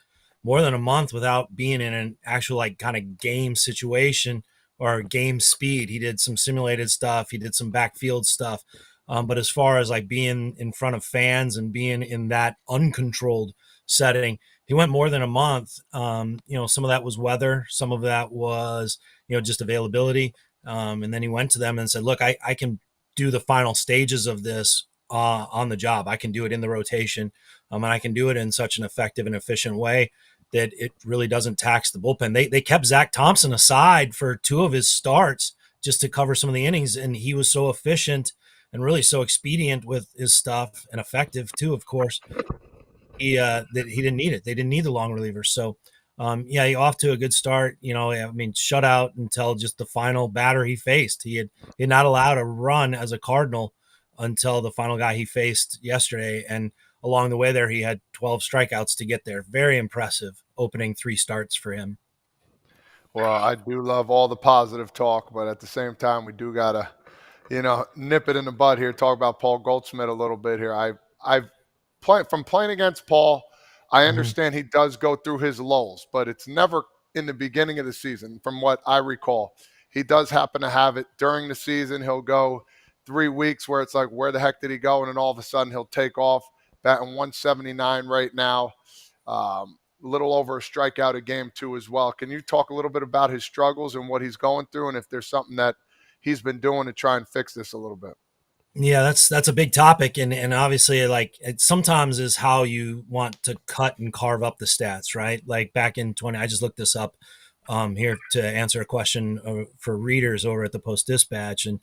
more than a month without being in an actual kind of game situation or game speed. He did some simulated stuff. He did some backfield stuff. But as far as like being in front of fans and being in that uncontrolled setting, he went more than a month. Some of that was weather, some of that was, just availability. And then he went to them and said, look, I can do the final stages of this on the job. I can do it in the rotation, and I can do it in such an effective and efficient way that it really doesn't tax the bullpen. They kept Zach Thompson aside for 2 of his starts just to cover some of the innings, and he was so efficient and really so expedient with his stuff, and effective too, of course, that he didn't need it. They didn't need the long relievers. So, he off to a good start. Shutout until just the final batter he faced. He had not allowed a run as a Cardinal until the final guy he faced yesterday. And along the way there, he had 12 strikeouts to get there. Very impressive opening 3 starts for him. Well, I do love all the positive talk, but at the same time, we do got to, nip it in the bud here, talk about Paul Goldschmidt a little bit here. I've playing against Paul, I understand he does go through his lulls, but it's never in the beginning of the season, from what I recall. He does happen to have it during the season. He'll go 3 weeks where it's like, where the heck did he go? And then all of a sudden he'll take off, batting 179 right now. Little over a strikeout a game too as well. Can you talk a little bit about his struggles and what he's going through, and if there's something that he's been doing to try and fix this a little bit? Yeah, that's a big topic, and obviously, like, it sometimes is how you want to cut and carve up the stats, right? Like back in 20, I just looked this up here to answer a question for readers over at the Post-Dispatch, and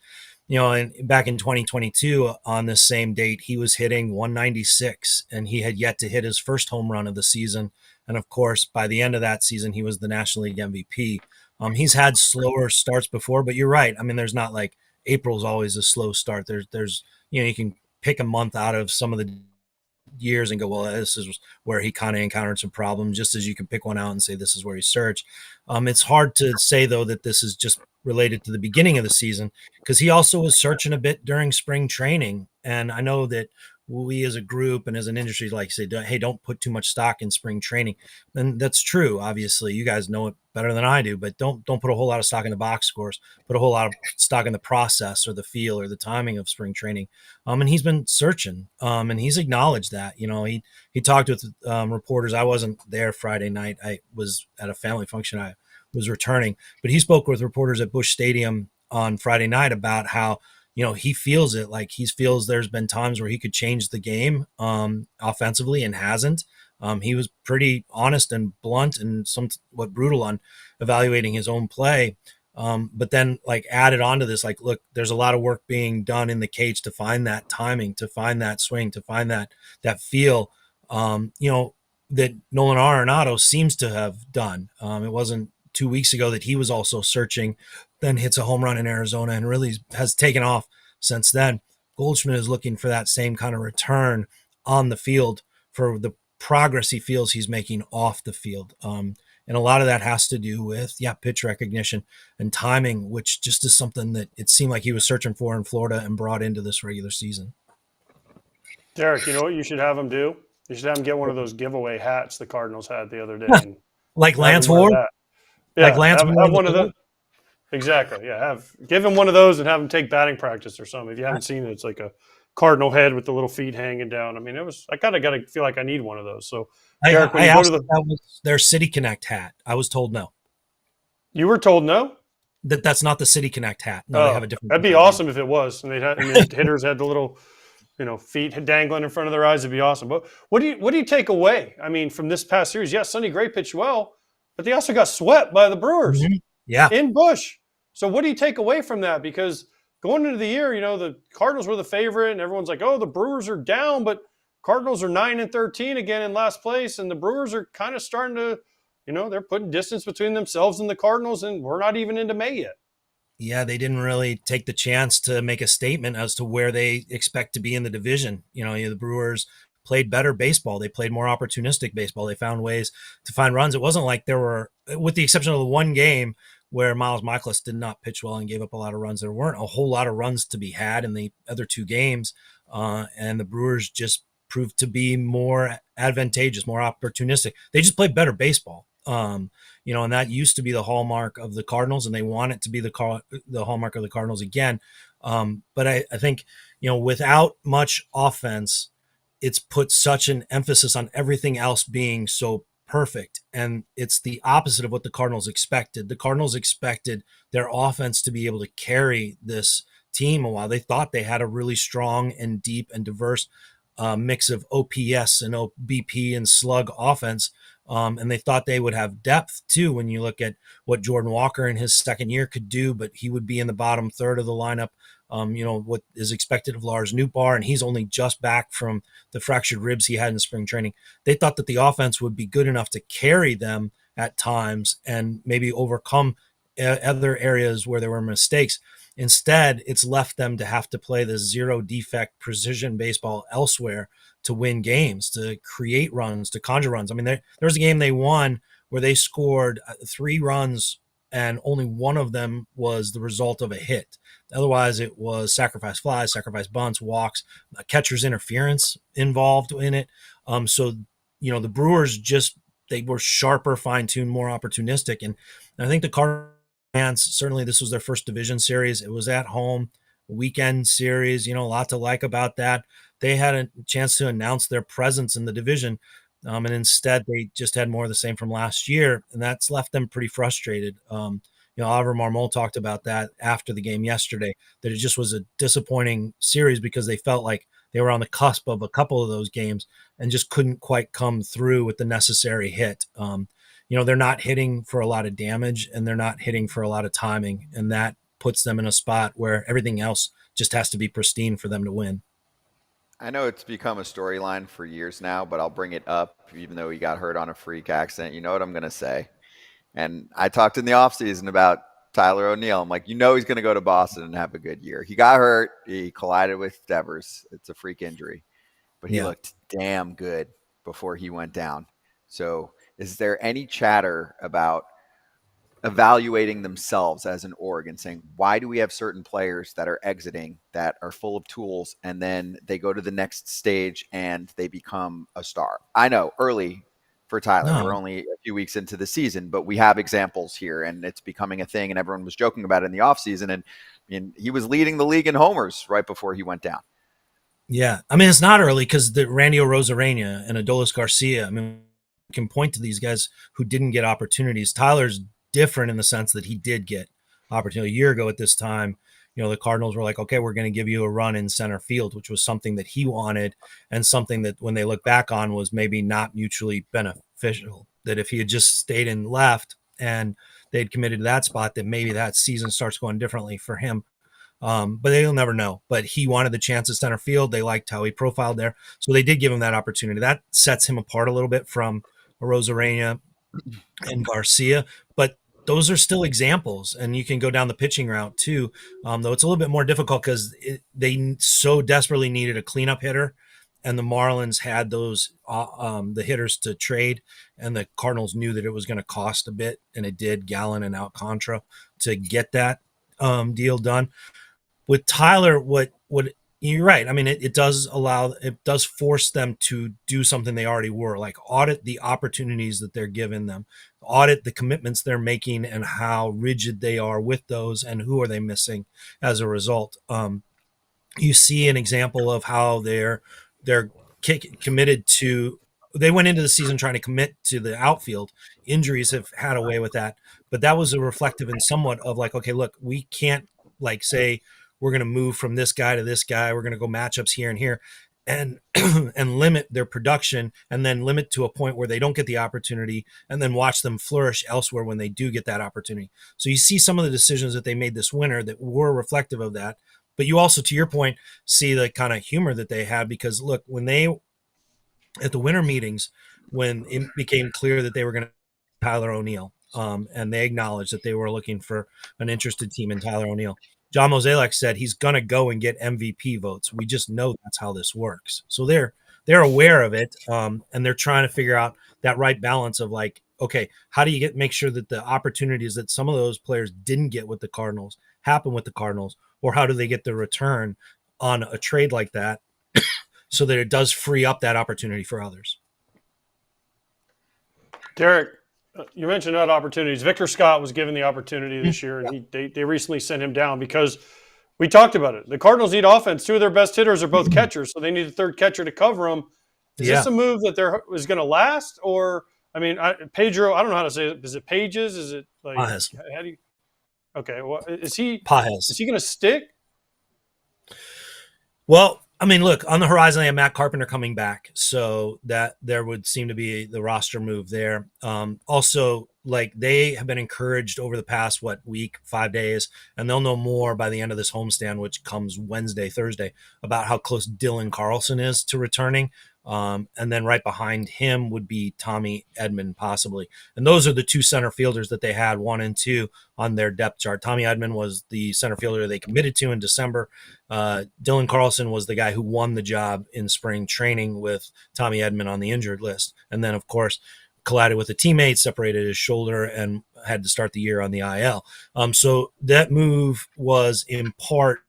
back in 2022 on this same date, he was hitting 196, and he had yet to hit his first home run of the season, and of course, by the end of that season, he was the National League MVP. He's had slower starts before, but you're right. I mean, there's not like April's always a slow start. There's you can pick a month out of some of the years and go, well, this is where he kind of encountered some problems, just as you can pick one out and say this is where he surged. It's hard to say, though, that this is just related to the beginning of the season, because he also was searching a bit during spring training. And I know that we as a group and as an industry like say, hey, don't put too much stock in spring training. And that's true. Obviously, you guys know it better than I do, but don't put a whole lot of stock in the box scores. Put a whole lot of stock in the process or the feel or the timing of spring training. And he's been searching, and he's acknowledged that. He talked with reporters. I wasn't there Friday night. I was at a family function. I was returning, but he spoke with reporters at Busch Stadium on Friday night about how he feels it. Like he feels there's been times where he could change the game offensively and hasn't. He was pretty honest and blunt and somewhat brutal on evaluating his own play. But then like added onto this, like, look, there's a lot of work being done in the cage to find that timing, to find that swing, to find that feel, that Nolan Arenado seems to have done. It wasn't 2 weeks ago that he was also searching, then hits a home run in Arizona and really has taken off since then. Goldschmidt is looking for that same kind of return on the field for the progress he feels he's making off the field. And a lot of that has to do with, pitch recognition and timing, which just is something that it seemed like he was searching for in Florida and brought into this regular season. Derek, you know what you should have him do? You should have him get one of those giveaway hats the Cardinals had the other day. And like Lance Ward? Yeah, like Lance have one of those. Exactly. Yeah, give him one of those and have him take batting practice or something. If you haven't seen it, it's like a cardinal head with the little feet hanging down. I mean, I kind of got to feel like I need one of those. So, Derek, when you go to that was their City Connect hat. I was told no. You were told no? That's not the City Connect hat. No, they have a different. That'd be awesome if it was. And hitters had the little, feet dangling in front of their eyes. It'd be awesome. But what do you take away? I mean, from this past series, yes, Sonny Gray pitched well, but they also got swept by the Brewers. Mm-hmm. Yeah, in Busch. So what do you take away from that? Because going into the year, the Cardinals were the favorite, and everyone's like, "Oh, the Brewers are down," but Cardinals are 9-13 again in last place, and the Brewers are kind of starting to, they're putting distance between themselves and the Cardinals, and we're not even into May yet. Yeah, they didn't really take the chance to make a statement as to where they expect to be in the division. The Brewers played better baseball. They played more opportunistic baseball. They found ways to find runs. It wasn't like there were, with the exception of the one game where Miles Michaelis did not pitch well and gave up a lot of runs, there weren't a whole lot of runs to be had in the other two games. And the Brewers just proved to be more advantageous, more opportunistic. They just played better baseball. And that used to be the hallmark of the Cardinals, and they want it to be the hallmark of the Cardinals again. But I think, without much offense, it's put such an emphasis on everything else being so perfect. And it's the opposite of what the Cardinals expected. The Cardinals expected their offense to be able to carry this team a while. They thought they had a really strong and deep and diverse mix of OPS and OBP and slug offense. And they thought they would have depth too when you look at what Jordan Walker in his second year could do, but he would be in the bottom third of the lineup. What is expected of Lars Nootbaar, and he's only just back from the fractured ribs he had in spring training. They thought that the offense would be good enough to carry them at times and maybe overcome other areas where there were mistakes. Instead, it's left them to have to play the zero defect precision baseball elsewhere to win games, to create runs, to conjure runs. I mean, there was a game they won where they scored 3 runs and only one of them was the result of a hit. Otherwise, it was sacrifice flies, sacrifice bunts, walks, a catcher's interference involved in it. So the Brewers they were sharper, fine-tuned, more opportunistic. And I think the Cardinals, certainly this was their first division series. It was at home, weekend series, a lot to like about that. They had a chance to announce their presence in the division. And instead, they just had more of the same from last year, and that's left them pretty frustrated. Oliver Marmol talked about that after the game yesterday, that it just was a disappointing series because they felt like they were on the cusp of a couple of those games and just couldn't quite come through with the necessary hit. They're not hitting for a lot of damage, and they're not hitting for a lot of timing, and that puts them in a spot where everything else just has to be pristine for them to win. I know it's become a storyline for years now, but I'll bring it up even though he got hurt on a freak accident. You know what I'm going to say? And I talked in the offseason about Tyler O'Neill. I'm like, he's going to go to Boston and have a good year. He got hurt. He collided with Devers. It's a freak injury. But he looked damn good before he went down. So is there any chatter about evaluating themselves as an org and saying, why do we have certain players that are exiting that are full of tools and then they go to the next stage and they become a star? I know early for Tyler, we're only a few weeks into the season, but we have examples here and it's becoming a thing, and everyone was joking about it in the offseason. And he was leading the league in homers right before he went down. Yeah. I mean, it's not early because the Randy Arozarena and Adolis Garcia, we can point to these guys who didn't get opportunities. Tyler's different in the sense that he did get opportunity. A year ago at this time, the Cardinals were like, okay, we're going to give you a run in center field, which was something that he wanted and something that when they look back on was maybe not mutually beneficial, that if he had just stayed in left and they'd committed to that spot, that maybe that season starts going differently for him. But they'll never know. But he wanted the chance at center field. They liked how he profiled there. So they did give him that opportunity. That sets him apart a little bit from Arozarena and Garcia. But those are still examples, and you can go down the pitching route too, though it's a little bit more difficult because they so desperately needed a cleanup hitter, and the Marlins had those the hitters to trade, and the Cardinals knew that it was going to cost a bit, and it did, Gallen and Alcantara, to get that deal done. With Tyler, what you're right. I mean, it does force them to do something they already were, like audit the opportunities that they're giving them, audit the commitments they're making and how rigid they are with those and who are they missing as a result. You see an example of how they're committed to, they went into the season trying to commit to the outfield. Injuries have had a way with that, but that was a reflective and somewhat of like, okay, look, we can't say, we're going to move from this guy to this guy. We're going to go matchups here and here and and limit their production and then limit to a point where they don't get the opportunity and then watch them flourish elsewhere when they do get that opportunity. So you see some of the decisions that they made this winter that were reflective of that. But you also, to your point, see the kind of humor that they had because, look, when they at the winter meetings, when it became clear that they were going to Tyler O'Neill and they acknowledged that they were looking for an interested team in Tyler O'Neill, John Mozeliak said he's going to go and get MVP votes. We just know that's how this works. So they're aware of it, and they're trying to figure out that right balance of like, okay, how do you make sure that the opportunities that some of those players didn't get with the Cardinals happen with the Cardinals, or how do they get the return on a trade like that so that it does free up that opportunity for others? Derek, You mentioned other opportunities. Victor Scott was given the opportunity this year, and they recently sent him down because we talked about it. The Cardinals need offense. Two of their best hitters are both catchers, so they need a third catcher to cover them. Is this a move that is going to last, or Pedro? I don't know how to say it. Is it Pages? Is it like Pages. how do you? Okay, well, is he Pages. Is he going to stick? Well, I mean, look, on the horizon, they have Matt Carpenter coming back, so that there would seem to be the roster move there. Also, like, they have been encouraged over the past, week, 5 days, and they'll know more by the end of this homestand, which comes Wednesday, Thursday, about how close Dylan Carlson is to returning. And then right behind him would be Tommy Edman, possibly. And those are the two center fielders that they had, 1 and 2, on their depth chart. Tommy Edman was the center fielder they committed to in December. Dylan Carlson was the guy who won the job in spring training with Tommy Edman on the injured list. And then, of course, collided with a teammate, separated his shoulder, and had to start the year on the IL. So that move was in part,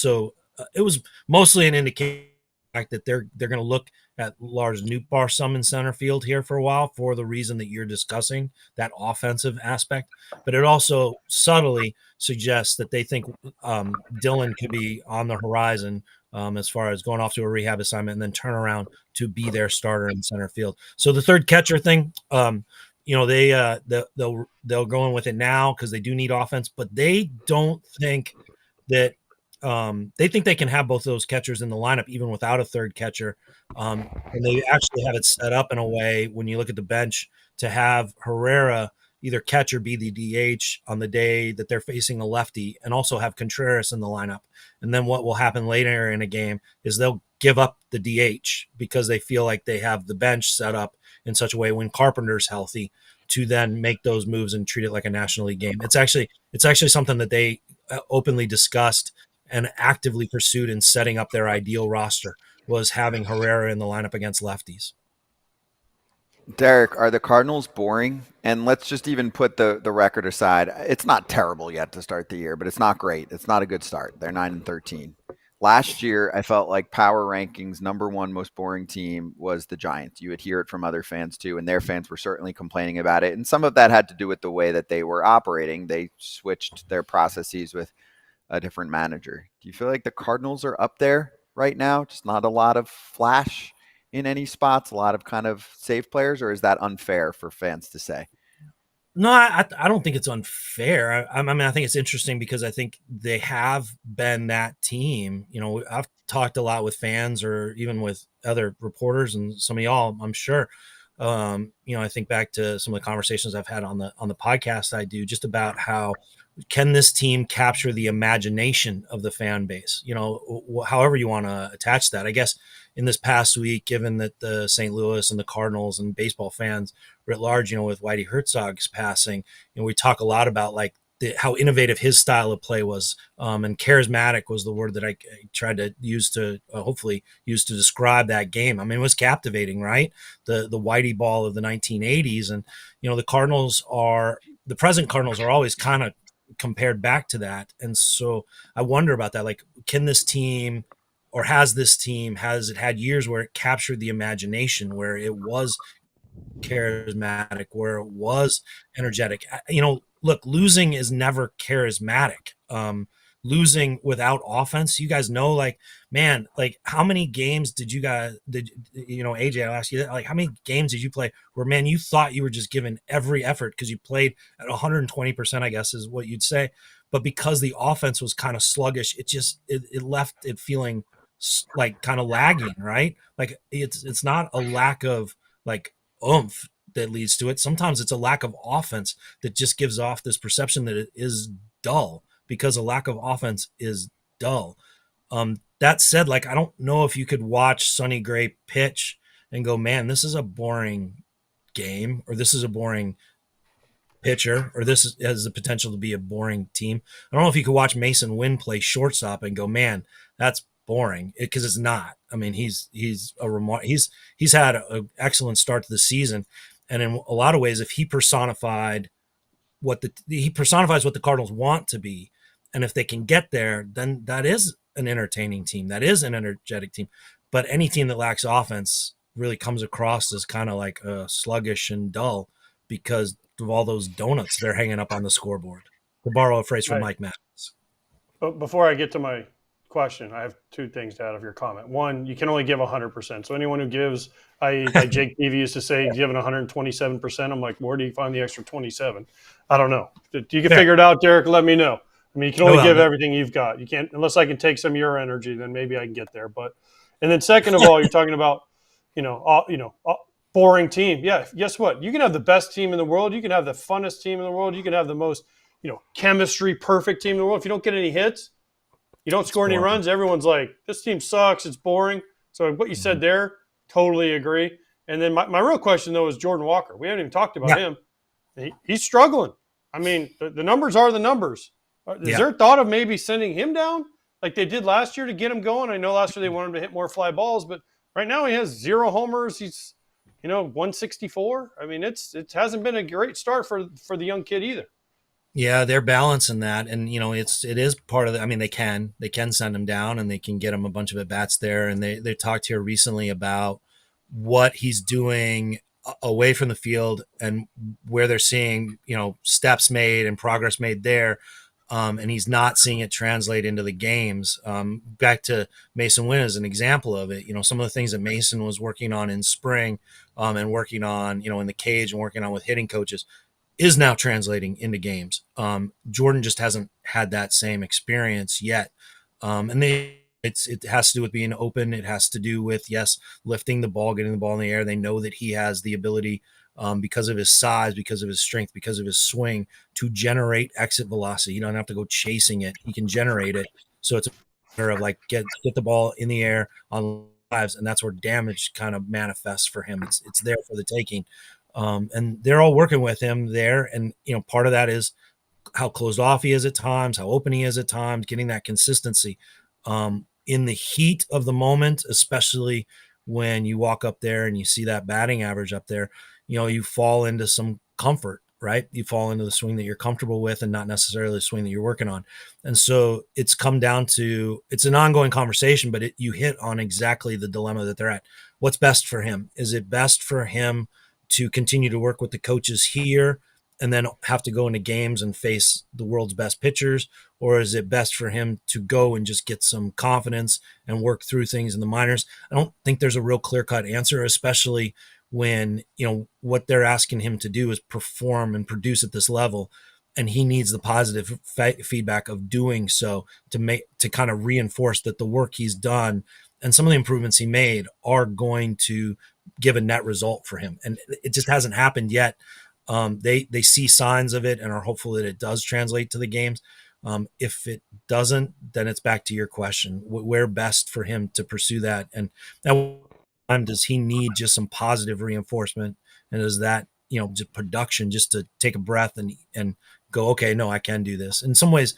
it was mostly an indication that they're going to look at Lars Nootbaar some in center field here for a while for the reason that you're discussing, that offensive aspect. But it also subtly suggests that they think Dylan could be on the horizon as far as going off to a rehab assignment and then turn around to be their starter in center field. So the third catcher thing, they'll go in with it now because they do need offense, but they don't think that they think they can have both those catchers in the lineup even without a third catcher. And they actually have it set up in a way, when you look at the bench, to have Herrera either catch or be the DH on the day that they're facing a lefty, and also have Contreras in the lineup. And then what will happen later in a game is they'll give up the DH because they feel like they have the bench set up in such a way when Carpenter's healthy to then make those moves and treat it like a National League game. It's actually something that they openly discussed and actively pursued in setting up their ideal roster, was having Herrera in the lineup against lefties. Derek, are the Cardinals boring? And let's just even put the record aside. It's not terrible yet to start the year, but it's not great. It's not a good start. They're 9-13. Last year, I felt like power rankings, number one most boring team was the Giants. You would hear it from other fans too, and their fans were certainly complaining about it. And some of that had to do with the way that they were operating. They switched their processes with a different manager. Do you feel like the Cardinals are up there right now? Just not a lot of flash in any spots, a lot of kind of safe players, or is that unfair for fans to say? No, I don't think it's unfair. I mean, I think it's interesting because I think they have been that team. I've talked a lot with fans or even with other reporters and some of y'all, I'm sure. I think back to some of the conversations I've had on the podcast I do, just about how can this team capture the imagination of the fan base? However you want to attach that. I guess in this past week, given that the St. Louis and the Cardinals and baseball fans writ large, with Whitey Herzog's passing, we talk a lot about like how innovative his style of play was, and charismatic was the word that I tried to use to hopefully use to describe that game. I mean, it was captivating, right? The Whitey ball of the 1980s, and the present Cardinals are always kind of compared back to that. And so I wonder about that. Like, can this team, or has it had years where it captured the imagination, where it was charismatic, where it was energetic? Look, losing is never charismatic. Losing without offense, you guys know, like, man, like how many games did AJ, I'll ask you that, like how many games did you play where, man, you thought you were just giving every effort because you played at 120%, I guess is what you'd say. But because the offense was kind of sluggish, it left it feeling like kind of lagging, right? Like it's not a lack of like oomph that leads to it. Sometimes it's a lack of offense that just gives off this perception that it is dull, because a lack of offense is dull. That said, like, I don't know if you could watch Sonny Gray pitch and go, man, this is a boring game, or this is a boring pitcher, or this has the potential to be a boring team. I don't know if you could watch Mason Wynn play shortstop and go, man, that's boring, because it's not. I mean, he's had an excellent start to the season, and in a lot of ways, if he personifies what the Cardinals want to be, and if they can get there, then that is an entertaining team, that is an energetic team. But any team that lacks offense really comes across as kind of like sluggish and dull. because of all those donuts they're hanging up on the scoreboard, to borrow a phrase from Right. Mike Maddox. But before I get to my question, I have two things out of your comment. One, you can only give 100%. So anyone who gives, like Jake Peavy used to say, giving 127%, I'm like, where do you find the extra 27? I don't know. You can figure it out, Derek. Let me know. I mean, you can only give everything you've got. You can't, unless I can take some of your energy, then maybe I can get there. But, and then second of all, you're talking about, boring team. Yeah. Guess what? You can have the best team in the world. You can have the funnest team in the world. You can have the most, chemistry perfect team in the world. If you don't get any hits, you don't score any runs, everyone's like, this team sucks. It's boring. So what you said there, totally agree. And then my real question, though, is Jordan Walker. We haven't even talked about him. He's struggling. I mean, the numbers are the numbers. Is there a thought of maybe sending him down like they did last year to get him going? I know last year they wanted him to hit more fly balls, but right now he has 0 homers. He's, 164. I mean, it hasn't been a great start for the young kid either. Yeah, they're balancing that, and it is part of the. I mean, they can send him down, and they can get him a bunch of at bats there. And they talked here recently about what he's doing away from the field and where they're seeing steps made and progress made there, and he's not seeing it translate into the games. Back to Mason Wynn as an example of it. Some of the things that Mason was working on in spring, and working on in the cage and working on with hitting coaches, is now translating into games. Jordan just hasn't had that same experience yet. And it has to do with being open. It has to do with, lifting the ball, getting the ball in the air. They know that he has the ability, because of his size, because of his strength, because of his swing, to generate exit velocity. You don't have to go chasing it. He can generate it. So it's a matter of like, get the ball in the air on lives. And that's where damage kind of manifests for him. It's there for the taking. And they're all working with him there. And, part of that is how closed off he is at times, how open he is at times, getting that consistency. In the heat of the moment, especially when you walk up there and you see that batting average up there, you fall into some comfort, right? You fall into the swing that you're comfortable with and not necessarily the swing that you're working on. And so it's come down to, it's an ongoing conversation, but you hit on exactly the dilemma that they're at. What's best for him? Is it best for him to continue to work with the coaches here and then have to go into games and face the world's best pitchers? Or is it best for him to go and just get some confidence and work through things in the minors? I don't think there's a real clear-cut answer, especially when, what they're asking him to do is perform and produce at this level. And he needs the positive feedback of doing so to kind of reinforce that the work he's done and some of the improvements he made are going to give a net result for him. And it just hasn't happened yet. They see signs of it and are hopeful that it does translate to the games. If it doesn't, then it's back to your question, where best for him to pursue that. And at time does he need just some positive reinforcement? And is that, just production, just to take a breath and go, okay, no, I can do this. In some ways,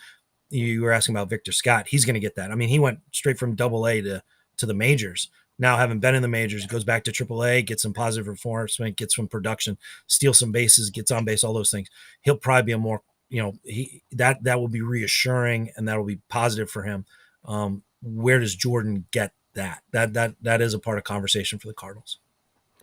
you were asking about Victor Scott. He's going to get that. I mean, he went straight from AA to the majors. Now, having been in the majors, goes back to AAA, gets some positive reinforcement, gets some production, steals some bases, gets on base, all those things. He'll probably be a more, that will be reassuring and that will be positive for him. Where does Jordan get that? That is a part of conversation for the Cardinals.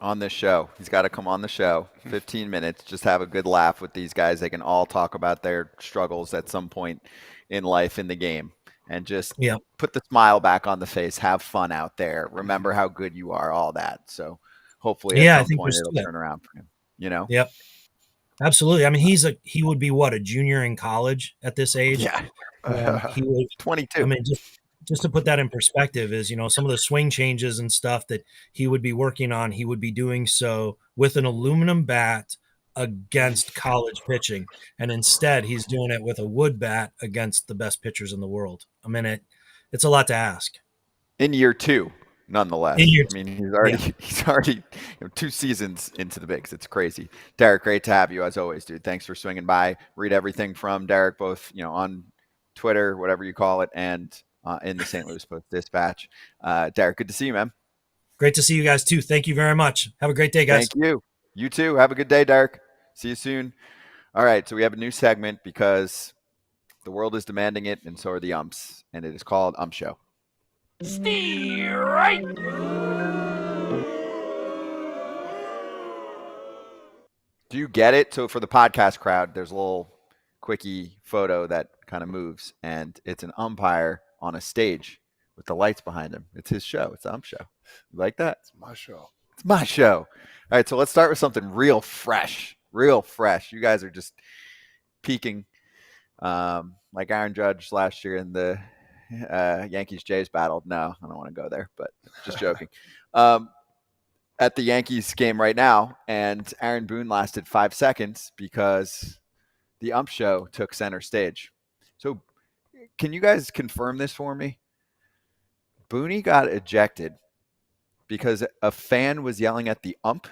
On this show, he's got to come on the show, 15 minutes, just have a good laugh with these guys. They can all talk about their struggles at some point in life in the game. And just put the smile back on the face, have fun out there, remember how good you are, all that. So hopefully at some point it'll turn around for him, Yep. Absolutely. I mean, he would be a junior in college at this age? Yeah. He was 22. I mean, just to put that in perspective is, some of the swing changes and stuff that he would be working on, he would be doing so with an aluminum bat against college pitching, and instead he's doing it with a wood bat against the best pitchers in the world. I mean, it's a lot to ask. In year 2, nonetheless. I mean, he's already 2 seasons into the bigs. It's crazy. Derek, great to have you as always, dude. Thanks for swinging by. Read everything from Derek, both on Twitter, whatever you call it, and in the St. Louis Post-Dispatch. Derek, good to see you, man. Great to see you guys too. Thank you very much. Have a great day, guys. Thank you. You too. Have a good day, Derek. See you soon. All right, so we have a new segment because the world is demanding it, and so are the umps, and it is called Ump Show. Steer right. Do you get it? So for the podcast crowd, there's a little quickie photo that kind of moves, and it's an umpire on a stage with the lights behind him. It's his show. It's the Ump Show. You like that? It's my show. It's my show. All right, so let's start with something real fresh. Real fresh. You guys are just peaking like Aaron Judge last year in the Yankees-Jays battle. No, I don't want to go there, but just joking. At the Yankees game right now, and Aaron Boone lasted 5 seconds because the Ump Show took center stage. So can you guys confirm this for me? Booney got ejected because a fan was yelling at the ump,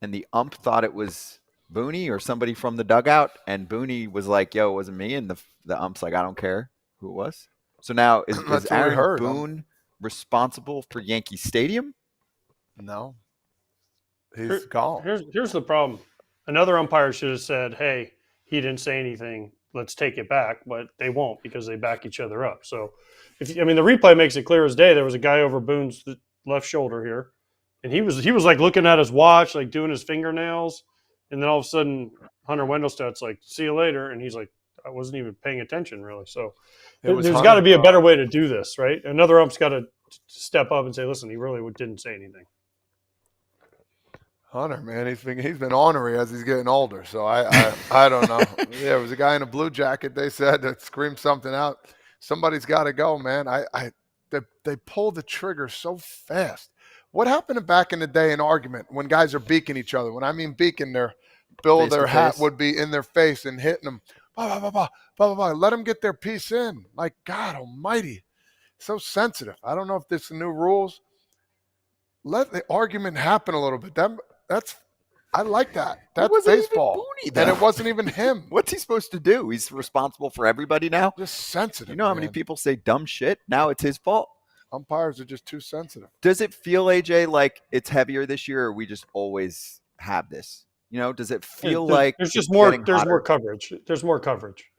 and the ump thought it was Booney or somebody from the dugout, and Booney was like, yo, it wasn't me, and the ump's like, I don't care who it was. So now is Aaron Boone responsible for Yankee Stadium? No. He's gone. Here's the problem. Another umpire should have said, hey, he didn't say anything. Let's take it back. But they won't because they back each other up. So, the replay makes it clear as day. There was a guy over Boone's left shoulder here, and he was like looking at his watch, like doing his fingernails. And then all of a sudden, Hunter Wendelstedt's like, see you later. And he's like, I wasn't even paying attention, really. So there's got to be a better way to do this, right? Another ump's got to step up and say, listen, he really didn't say anything. Hunter, man, he's been ornery as he's getting older. So I don't know. Yeah, it was a guy in a blue jacket, they said, that screamed something out. Somebody's got to go, man. They pull the trigger so fast. What happened back in the day in argument when guys are beaking each other? When I mean beaking, their hat would be in their face and hitting them. Blah, blah, blah, blah, blah, blah. Let them get their piece in. Like, God almighty. So sensitive. I don't know if this is new rules. Let the argument happen a little bit. I like that. That's baseball. Booney, and it wasn't even him. What's he supposed to do? He's responsible for everybody now? Just sensitive. You know how many people say dumb shit? Now it's his fault? Umpires are just too sensitive. Does it feel, AJ, like it's heavier this year, or we just always have this? You know, does it feel like there's just more coverage? There's more coverage.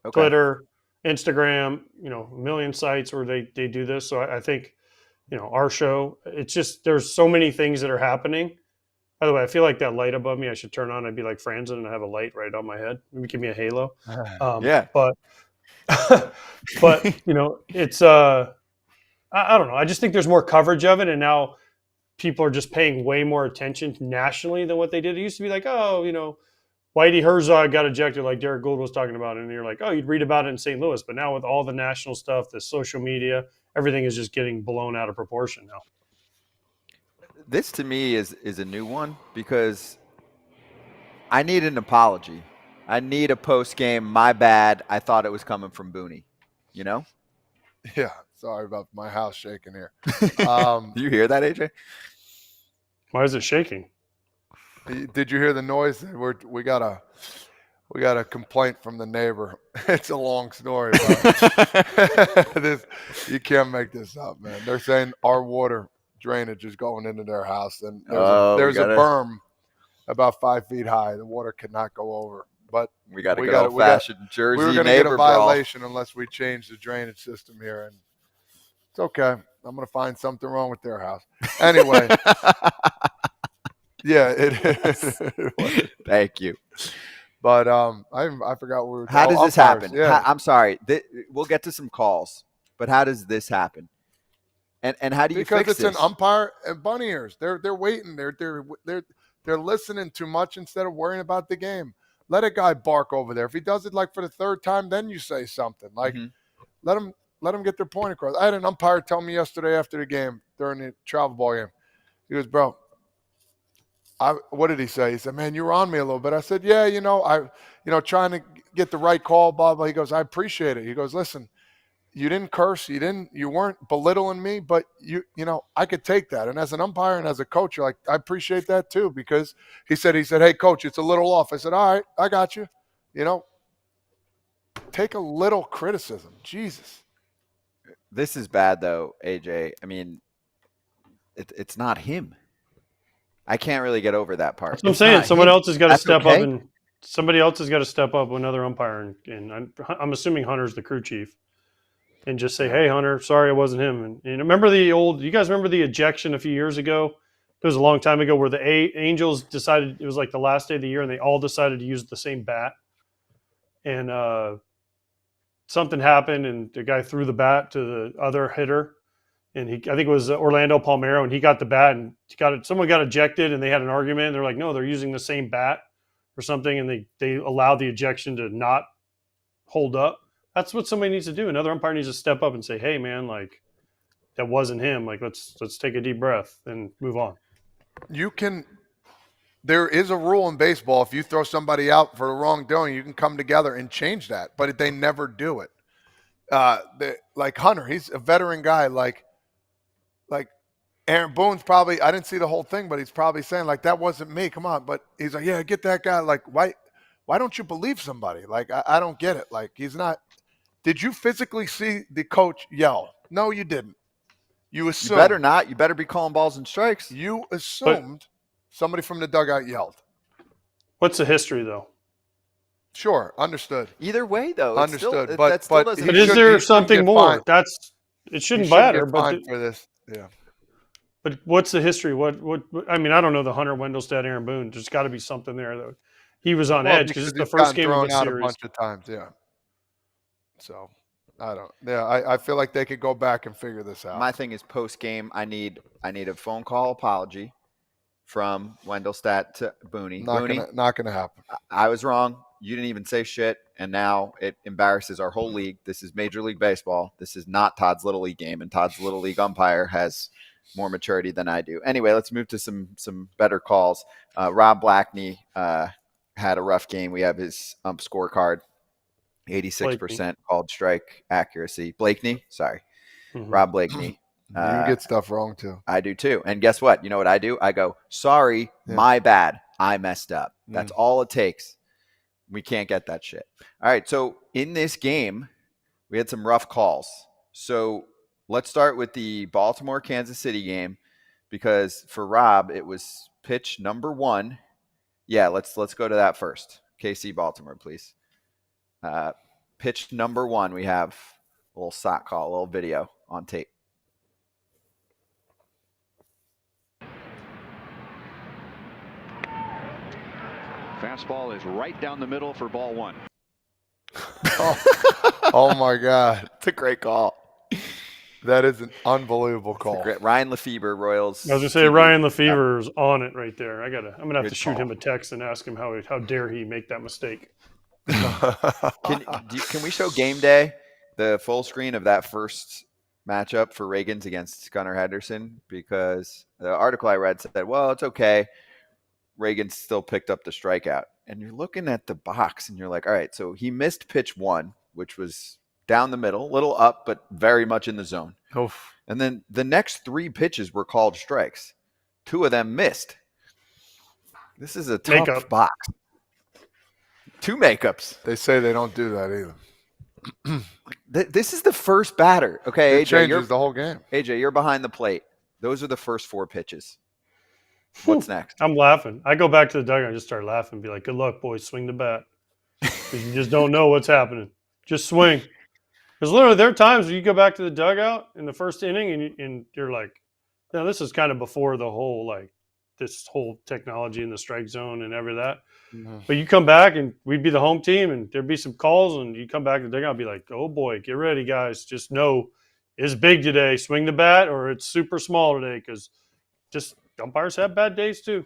Okay. Twitter, Instagram, a million sites where they do this. So I think, our show, it's just there's so many things that are happening. By the way, I feel like that light above me, I should turn on. I'd be like Frandsen and I have a light right on my head. Maybe give me a halo. Yeah. But it's I don't know. I just think there's more coverage of it, and now people are just paying way more attention nationally than what they did. It used to be like, Whitey Herzog got ejected, like Derrick Goold was talking about, and you're like, oh, you'd read about it in St. Louis. But now with all the national stuff, the social media, everything is just getting blown out of proportion now. This to me is a new one because I need an apology. I need a post game. My bad. I thought it was coming from Booney. You know? Yeah. Sorry about my house shaking here. Do you hear that, AJ? Why is it shaking? Did you hear the noise? We got a complaint from the neighbor. It's a long story. But you can't make this up, man. They're saying our water drainage is going into their house, and there's a berm about 5 feet high. The water cannot go over. But we got a good old-fashioned Jersey neighbor. We're going to get a violation unless we change the drainage system here, and it's okay. I'm going to find something wrong with their house. Anyway. Yeah, it is. Thank you. But I forgot what we were talking about. How does this happen? Yeah. I'm sorry. We'll get to some calls, but how does this happen? And how do you fix this? Because it's an umpire and bunny ears. They're waiting. They're listening too much instead of worrying about the game. Let a guy bark over there. If he does it like for the third time, then you say something. Like let them get their point across. I had an umpire tell me yesterday after the game during the travel ball game. He goes, bro. What did he say? He said, man, you were on me a little bit. I said, yeah, trying to get the right call, blah, blah. He goes, I appreciate it. He goes, listen, you didn't curse. You weren't belittling me, but I could take that. And as an umpire and as a coach, you're like, I appreciate that too, because he said, hey coach, it's a little off. I said, all right, I got you. Take a little criticism. Jesus. This is bad though, AJ. I mean, it's not him. I can't really get over that part. That's what I'm saying. Someone else has got to step up, and somebody else has got to step up with another umpire. And I'm assuming Hunter's the crew chief, and just say, "Hey, Hunter, sorry it wasn't him." And remember you guys remember the ejection a few years ago? it was a long time ago where the Angels decided it was like the last day of the year, and they all decided to use the same bat. And something happened, and the guy threw the bat to the other hitter, and I think it was Orlando Palmeiro, and he got the bat, and someone got ejected, and they had an argument. And they're like, no, they're using the same bat or something, and they allowed the ejection to not hold up. That's what somebody needs to do. Another umpire needs to step up and say, hey, man, like, that wasn't him. Like, let's take a deep breath and move on. There is a rule in baseball. If you throw somebody out for the wrongdoing, you can come together and change that. But they never do it. Like Hunter, he's a veteran guy. Like Aaron Boone's probably, I didn't see the whole thing, but he's probably saying, like, that wasn't me. Come on. But he's like, yeah, get that guy. Like, why don't you believe somebody? Like, I don't get it. Like, he's not. Did you physically see the coach yell? No, you didn't. You assumed. You better not. You better be calling balls and strikes. You assumed somebody from the dugout yelled. What's the history, though? Sure, understood. Either way, though, Understood, still, but- that still but doesn't. But He is should- there he should something get more? fined. It shouldn't You matter. get But fined for this. Yeah. But what's the history? What? I mean, I don't know the Hunter Wendelstedt, Aaron Boone. There's got to be something there though. He was on edge because it's the he's first gotten game of thrown the out series. a bunch of times. Yeah. So I don't. Yeah, I feel like they could go back and figure this out. My thing is post game. I need a phone call apology from Wendelstedt to Booney. Not gonna happen. I was wrong. You didn't even say shit, and now it embarrasses our whole league. This is Major League Baseball. This is not Todd's Little League game, and Todd's Little League umpire has more maturity than I do. Anyway, let's move to some better calls. Rob Blackney had a rough game. We have his ump scorecard, 86% called strike accuracy. Blakeney, sorry. Rob Blakeney. You get stuff wrong too. I do too. And guess what? You know what I do? I go, sorry, my bad. I messed up. That's all it takes. We can't get that shit. All right. So in this game, we had some rough calls. So let's start with the Baltimore-Kansas City game because for Rob, it was pitch number 1. Yeah, let's go to that first. KC Baltimore, please. Pitch number 1, we have a little sock call, a little video on tape. Fastball is right down the middle for ball 1. Oh my God. It's a great call. That is an unbelievable call. Ryan Lefebvre, Royals. I was gonna say TV. Ryan Lefebvre's on it right there. I'm gonna have Good to shoot call. him a text and ask him how dare he make that mistake. Can we show game day, the full screen of that first matchup for Reagans against Gunnar Henderson? Because the article I read said, well, it's okay. Reagan still picked up the strikeout. And you're looking at the box and you're like, all right, so he missed pitch 1, which was down the middle, a little up, but very much in the zone. Oof. And then the next 3 pitches were called strikes. 2 of them missed. This is a tough Makeup. box. 2 makeups. They say they don't do that either. This is the first batter. Okay, It AJ, changes the whole game. AJ, you're behind the plate. Those are the first 4 pitches. What's next? I'm laughing. I go back to the dugout and just start laughing and be like, good luck, boys. Swing the bat. 'Cause you just don't know what's happening. Just swing. Because literally there are times where you go back to the dugout in the first inning and you're like, now this is kind of before the whole, like, this whole technology in the strike zone and every that. But you come back and we'd be the home team and there'd be some calls and you come back to the dugout and be like, oh boy, get ready, guys. Just know it's big today. Swing the bat or it's super small today because just umpires have bad days too.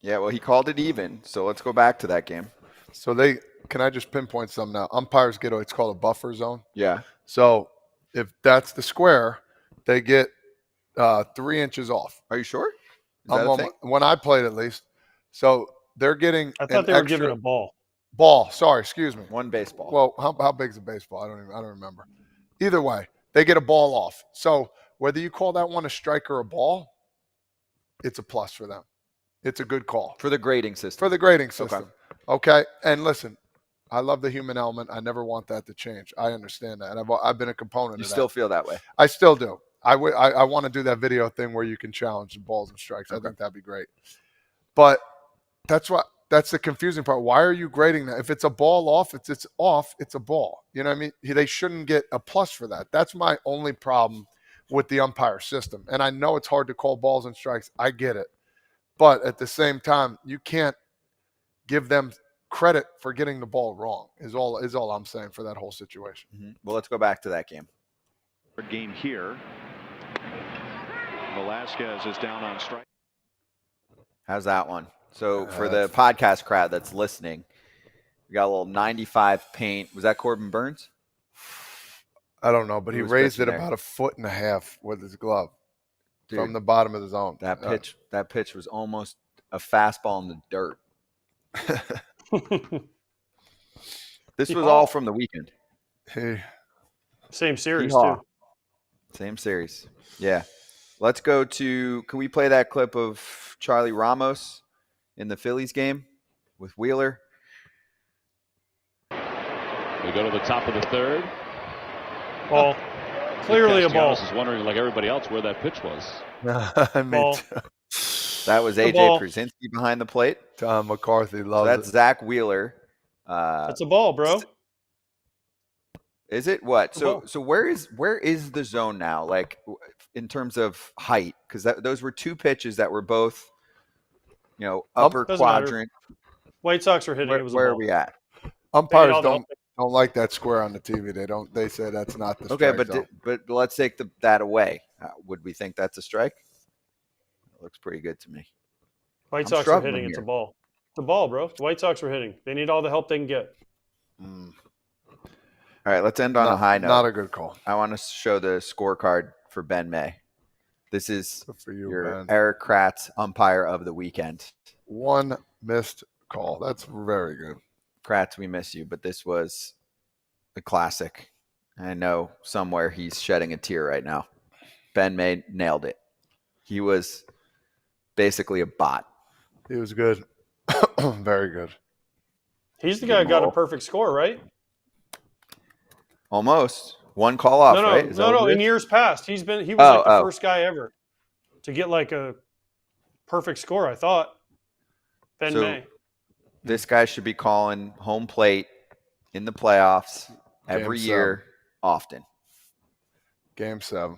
Yeah, well, he called it even. So let's go back to that game. So can I just pinpoint some now? Umpires get it's called a buffer zone. Yeah. So if that's the square, they get 3 inches off. Are you sure? Is that a thing? When I played, at least. So they're getting. I thought they were given a ball. Ball. Sorry, excuse me. 1 baseball. Well, how big is a baseball? I don't remember. Either way, they get a ball off. So whether you call that one a strike or a ball, it's a plus for them. It's a good call for the grading system. For the grading system. Okay. And listen, I love the human element. I never want that to change. I understand that. And I've been a component of that. You still feel that way? I still do. I want to do that video thing where you can challenge the balls and strikes. I think that'd be great. But that's the confusing part. Why are you grading that? If it's a ball off, it's off, it's a ball. You know what I mean? They shouldn't get a plus for that. That's my only problem with the umpire system. And I know it's hard to call balls and strikes. I get it. But at the same time, you can't give them credit for getting the ball wrong is all I'm saying for that whole situation. Mm-hmm. Well, let's go back to that game. Third game here. Velasquez is down on strike. How's that one? So for the podcast crowd that's listening, we got a little 95 paint. Was that Corbin Burns? I don't know, but he was raised it pitching there? about 1.5 feet with his glove Dude, from the bottom of the zone. That pitch was almost a fastball in the dirt. This was all from the weekend. Same series, Yeehaw. too. Same series. Yeah. Let's go to, can we play that clip of Charlie Ramos in the Phillies game with Wheeler? We go to the top of the third. Ball. Clearly a ball. Castellanos is wondering, like everybody else, where that pitch was. Ball. That was AJ ball. Pierzynski behind the plate. Tom McCarthy So loves that's it. Zach Wheeler. That's a ball, bro. Is it what? Ball. So where is the zone now? Like in terms of height, because those were two pitches that were both, upper Doesn't matter. quadrant. White Sox were hitting. It was a Where ball. are we at? Umpires all the don't like that square on the TV. They say that's not the Okay, strike zone. but let's take that away. Would we think that's a strike? It looks pretty good to me. White I'm Sox were struggling hitting. It's a here. ball. It's a ball, bro. The White Sox were hitting. They need all the help they can get. All right, let's end on a high note. Not a good call. I want to show the scorecard for Ben May. This is Good for you, your Ben. Erik Kratz umpire of the weekend. One missed call. That's very good. Kratz, we miss you, but this was a classic. I know somewhere he's shedding a tear right now. Ben May nailed it. He was basically a bot. He was good. Very good. He's the guy who got a perfect score, right? Almost. One call off, No. right? Is that what it In is? years past, he was like the Oh. first guy ever to get like a perfect score. I thought Ben So, May. This guy should be calling home plate in the playoffs every Game year, often. Game 7.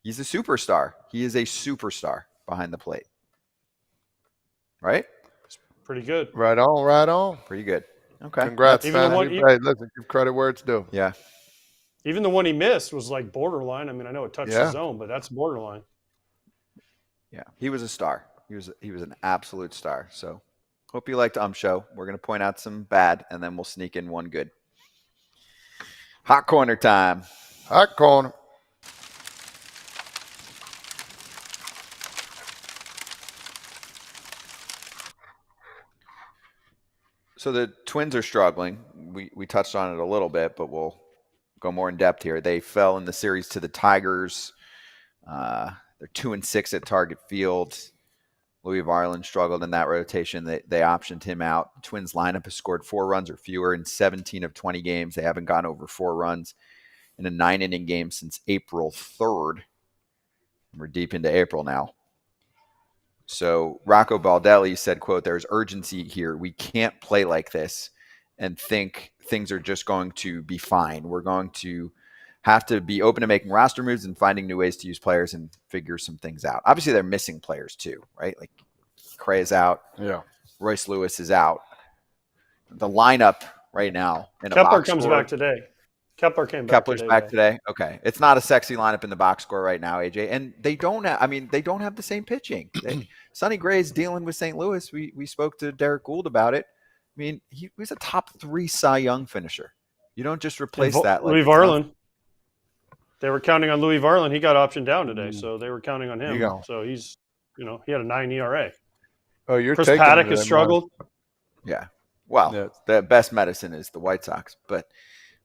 He's a superstar. He is a superstar behind the plate. Right? Pretty good. Right on, right on. Pretty good. Okay. Congrats, Even the man. one- Hey, listen, give credit where it's due. Yeah. Even the one he missed was like borderline. I mean, I know it touched Yeah. the zone, but that's borderline. Yeah. He was a star. He was an absolute star. So hope you liked Ump Show. We're going to point out some bad, and then we'll sneak in one good. Hot corner time. Hot corner. So the Twins are struggling. We touched on it a little bit, but we'll go more in depth here. They fell in the series to the Tigers. They're 2-6 at Target Field. Louis Varland struggled in that rotation. They optioned him out. The Twins lineup has scored 4 runs or fewer in 17 of 20 games. They haven't gone over 4 runs in a 9-inning game since April 3rd. We're deep into April now. So Rocco Baldelli said, quote, "There's urgency here. We can't play like this and think things are just going to be fine. We're going to have to be open to making roster moves and finding new ways to use players and figure some things out." Obviously, they're missing players too, right? Like Cray is out. Yeah. Royce Lewis is out. The lineup right now in a Kepler box comes score- back today. Kepler came back Kepler's today. back though. today. Okay. It's not a sexy lineup in the box score right now, AJ. And they don't have the same pitching. Sonny Gray's dealing with St. Louis. We spoke to Derrick Goold about it. I mean, he was a top 3 Cy Young finisher. You don't just replace that. Louis it's Varland. They were counting on Louis Varland. He got optioned down today, so they were counting on There him. you go. So he's, he had a 9 ERA. Oh, you're Chris taking Paddock it has in, struggled. Yeah. Well, Yeah. the best medicine is the White Sox. But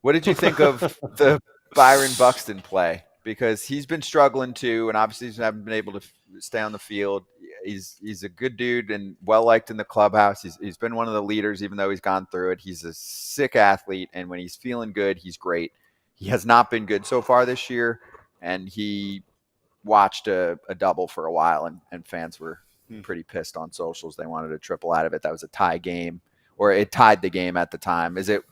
what did you think of the Byron Buxton play? Because he's been struggling too, and obviously he hasn't been able to stay on the field. He's a good dude and well-liked in the clubhouse. He's been one of the leaders, even though he's gone through it. He's a sick athlete, and when he's feeling good, he's great. He has not been good so far this year, and he watched a double for a while, and fans were pretty pissed on socials. They wanted a triple out of it. That was a tie game, or it tied the game at the time. Is it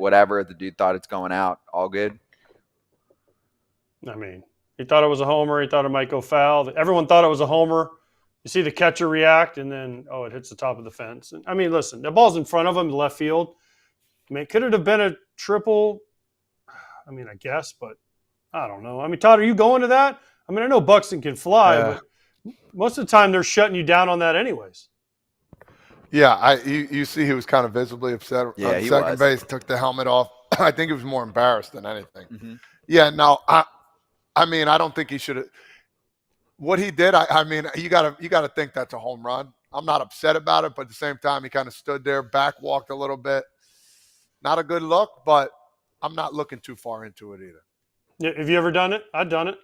whatever? The dude thought it's going out. All good? I mean, He thought it was a homer. He thought it might go foul. Everyone thought it was a homer. You see the catcher react, and then, it hits the top of the fence. And, I mean, listen, the ball's in front of him, the left field. I mean, could it have been a triple? I mean, I guess, but I don't know. I mean, Todd, are you going to that? I mean, I know Buxton can fly, but most of the time they're shutting you down on that anyways. Yeah, you see he was kind of visibly upset Yeah, on he second was. base, took the helmet off. I think he was more embarrassed than anything. Mm-hmm. Yeah, no, I mean, I don't think he should have. What he did, I mean, you gotta think that's a home run. I'm not upset about it, but at the same time, he kind of stood there, back walked a little bit. Not a good look, but I'm not looking too far into it either. Yeah, have you ever done it? I've done it.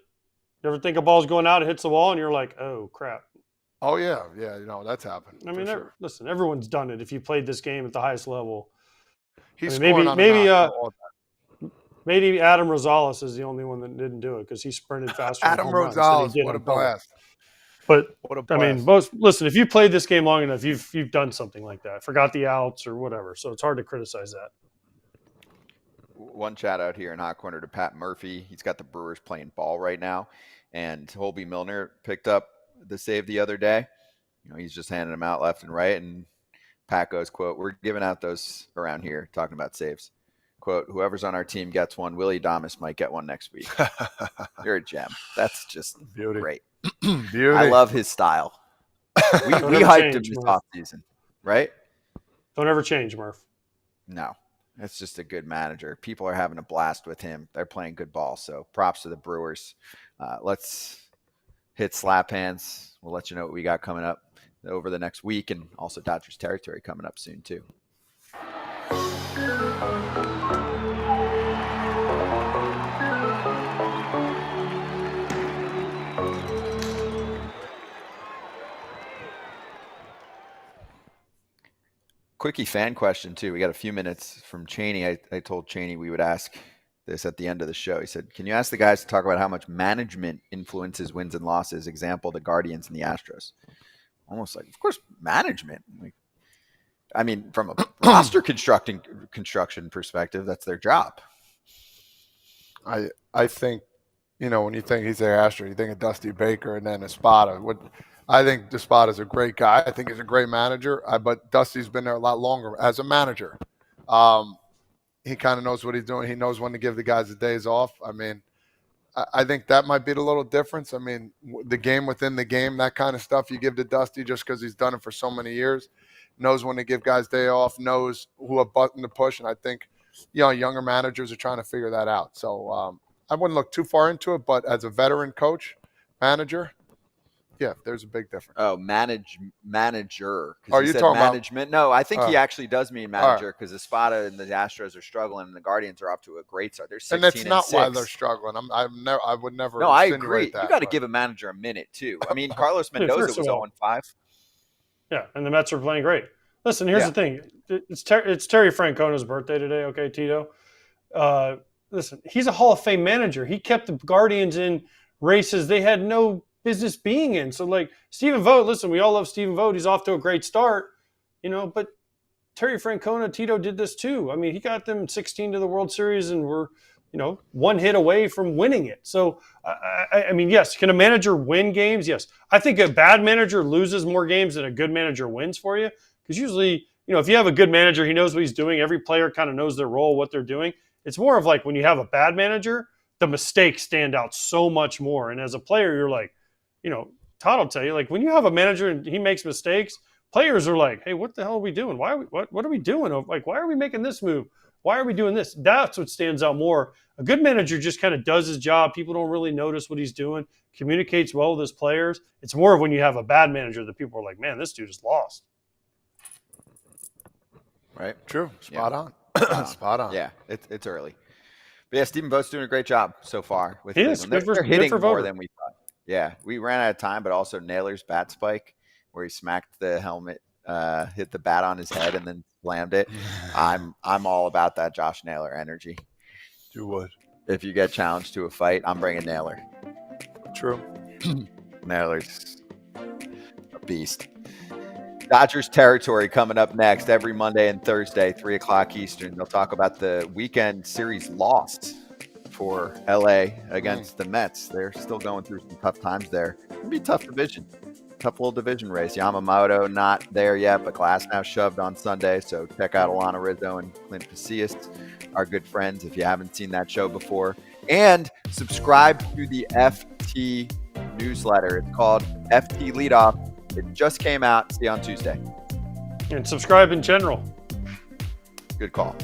You ever think a ball's going out, it hits the wall, and you're like, oh, crap. Oh, yeah, that's happened. I mean, sure. Listen, everyone's done it if you played this game at the highest level. He's I mean, scoring on a knock. maybe Adam Rosales is the only one that didn't do it because he sprinted faster. Adam Rosales, what a blast! But what a blast. I mean, listen, if you played this game long enough, you've done something like that. Forgot the outs or whatever. So it's hard to criticize that. One shout out here in Hot Corner to Pat Murphy. He's got the Brewers playing ball right now, and Holby Milner picked up the save the other day. He's just handing them out left and right, and Pat goes, quote, "We're giving out those around here," talking about saves. Quote, "Whoever's on our team gets one. Willie Adames might get one next week." You're a gem. That's just Beauty. Great. Beauty. I love his style. We hyped him this offseason, right? Don't ever change, Murph. No. That's just a good manager. People are having a blast with him. They're playing good ball. So props to the Brewers. Let's hit slap hands. We'll let you know what we got coming up over the next week, and also Dodgers territory coming up soon too. Quickie fan question too. We got a few minutes from Cheney. I told Cheney we would ask this at the end of the show. He said, "Can you ask the guys to talk about how much management influences wins and losses? Example, the Guardians and the Astros." Almost like, of course, management. I mean, from a roster construction perspective, that's their job. I think, when you think he's the Astro, you think of Dusty Baker and then Espada. I think Espada's a great guy. I think he's a great manager, but Dusty's been there a lot longer as a manager. He kind of knows what he's doing. He knows when to give the guys the days off. I mean, I think that might be the little difference. I mean, the game within the game, that kind of stuff you give to Dusty just because he's done it for so many years. Knows when to give guys day off, knows who a button to push. And I think, younger managers are trying to figure that out. So I wouldn't look too far into it, but as a veteran coach, manager, yeah, there's a big difference. Oh, manager. Are you talking management? No, I think he actually does mean manager because Espada and the Astros are struggling, and the Guardians are off to a great start. They're 16 and that's not 6. why they're struggling. I would never. No, I agree. That, you got to give a manager a minute too. I mean, Carlos Mendoza was 0-5. Yeah, and the Mets are playing great. Listen, here's the thing. It's Terry Francona's birthday today, okay, Tito? Listen, he's a Hall of Fame manager. He kept the Guardians in races they had no business being in. So, like, Stephen Vogt, listen, we all love Stephen Vogt. He's off to a great start, but Terry Francona, Tito did this too. I mean, he got them 16 to the World Series and were, one hit away from winning it. So, I mean, yes, can a manager win games? Yes. I think a bad manager loses more games than a good manager wins for you. Because usually, if you have a good manager, he knows what he's doing. Every player kind of knows their role, what they're doing. It's more of like when you have a bad manager, the mistakes stand out so much more. And as a player, you're like, Todd will tell you, like when you have a manager and he makes mistakes, players are like, hey, what the hell are we doing? Why are we, what are we doing? Like, why are we making this move? Why are we doing this? That's what stands out more. A good manager just kind of does his job. People don't really notice what he's doing, communicates well with his players. It's more of when you have a bad manager that people are like, man, this dude is lost. Right? True. Spot on. Spot on. Yeah, it's early. But yeah, Stephen Vogt's doing a great job so far with he is. They're hitting more than we thought. Yeah, we ran out of time, but also Naylor's bat spike where he smacked the helmet, hit the bat on his head, and then slammed it. I'm all about that Josh Naylor energy. You would. If you get challenged to a fight, I'm bringing Naylor. True. Naylor's a beast. Dodgers territory coming up next every Monday and Thursday, 3 o'clock Eastern. They'll talk about the weekend series lost for LA against the Mets. They're still going through some tough times there. It'll be a tough division. Tough little division race. Yamamoto not there yet, but Glasnow shoved on Sunday. So check out Alana Rizzo and Clint Pacias, our good friends, if you haven't seen that show before. And subscribe to the FT newsletter. It's called FT Leadoff. It just came out. See you on Tuesday. And subscribe in general. Good call.